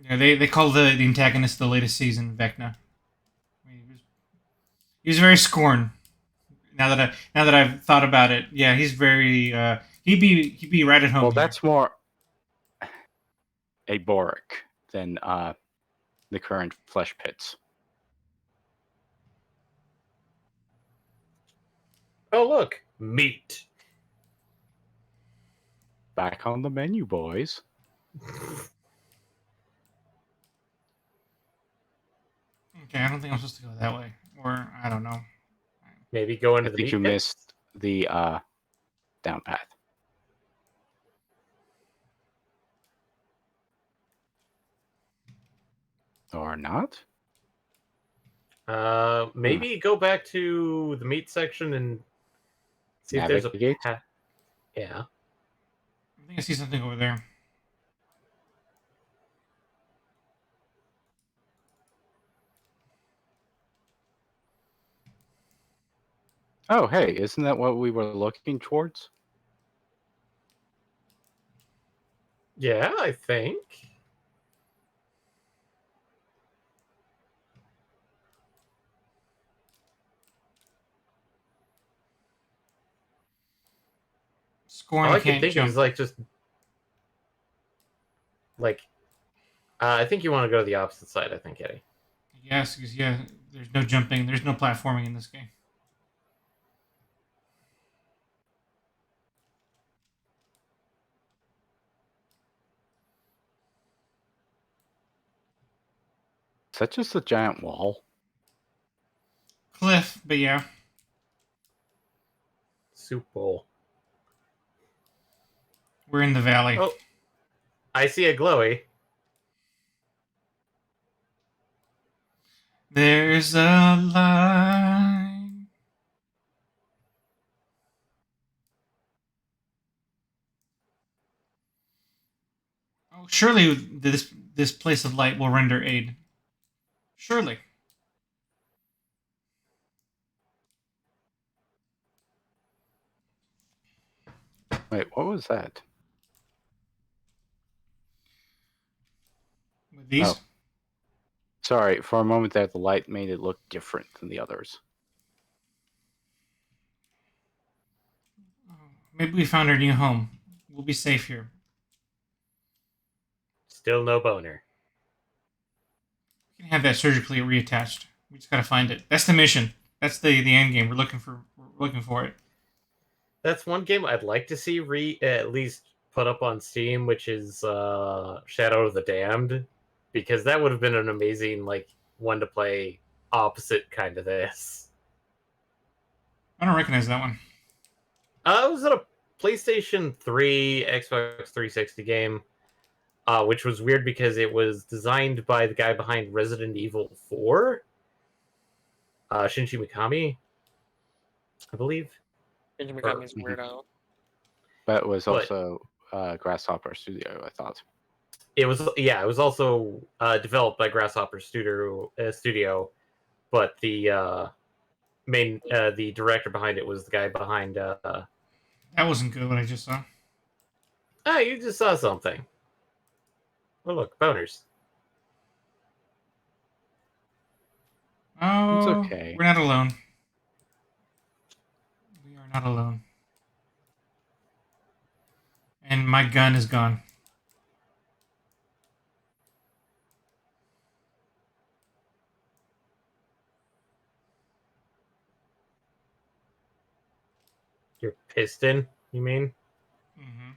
S2: Yeah, they call the antagonist the latest season Vecna. I mean, he was very scorned. Now that I've thought about it, yeah, he's very he'd be right at home.
S1: Well,
S2: here.
S1: that's more a Boric than the current flesh pits.
S3: Oh, look. Meat.
S1: Back on the menu, boys.
S2: Okay, I don't think I'm supposed to go that way, or I don't know.
S3: Maybe go
S1: I
S3: into the
S1: think
S3: meat
S1: you
S3: pit?
S1: missed the down path. Or not?
S3: Maybe go back to the meat section and see if there's a
S1: Navigate?
S3: path. Yeah.
S2: I think I see something over there.
S1: Oh, hey, isn't that what we were looking towards?
S3: Yeah, I think.
S2: Scorn
S3: All I could
S2: can't
S3: think of
S2: jump.
S3: is like just like I think you want to go to the opposite side. I think, Eddie.
S2: Yes, because there's no jumping, there's no platforming in this game.
S1: Is that just a giant wall?
S2: Cliff, but yeah.
S3: Soup bowl.
S2: We're in the valley.
S3: Oh, I see a glowy.
S2: There's a line. Oh, surely this place of light will render aid. Surely.
S1: Wait, what was that?
S2: With these?
S1: Oh. Sorry, for a moment there, the light made it look different than the others.
S2: Maybe we found our new home. We'll be safe here.
S3: Still no boner.
S2: We can have that surgically reattached. We just gotta find it. That's the mission. That's the end game. We're looking for it.
S3: That's one game I'd like to see at least put up on Steam, which is Shadow of the Damned, because that would have been an amazing like one to play opposite kind of this.
S2: I don't recognize that one.
S3: It was a PlayStation 3, Xbox 360 game, which was weird because it was designed by the guy behind Resident Evil 4, Shinji Mikami, I believe.
S4: Shinji Mikami's a weirdo.
S1: But it was
S3: But-
S1: also Grasshopper Studio, I thought.
S3: It was also developed by Grasshopper Studio, but the the director behind it was the guy behind.
S2: That wasn't good. What I just saw.
S3: You just saw something. Oh look, boners.
S2: Oh,
S1: It's okay.
S2: we're not alone. We are not alone. And my gun is gone.
S3: Your piston, you mean?
S2: Mm-hmm.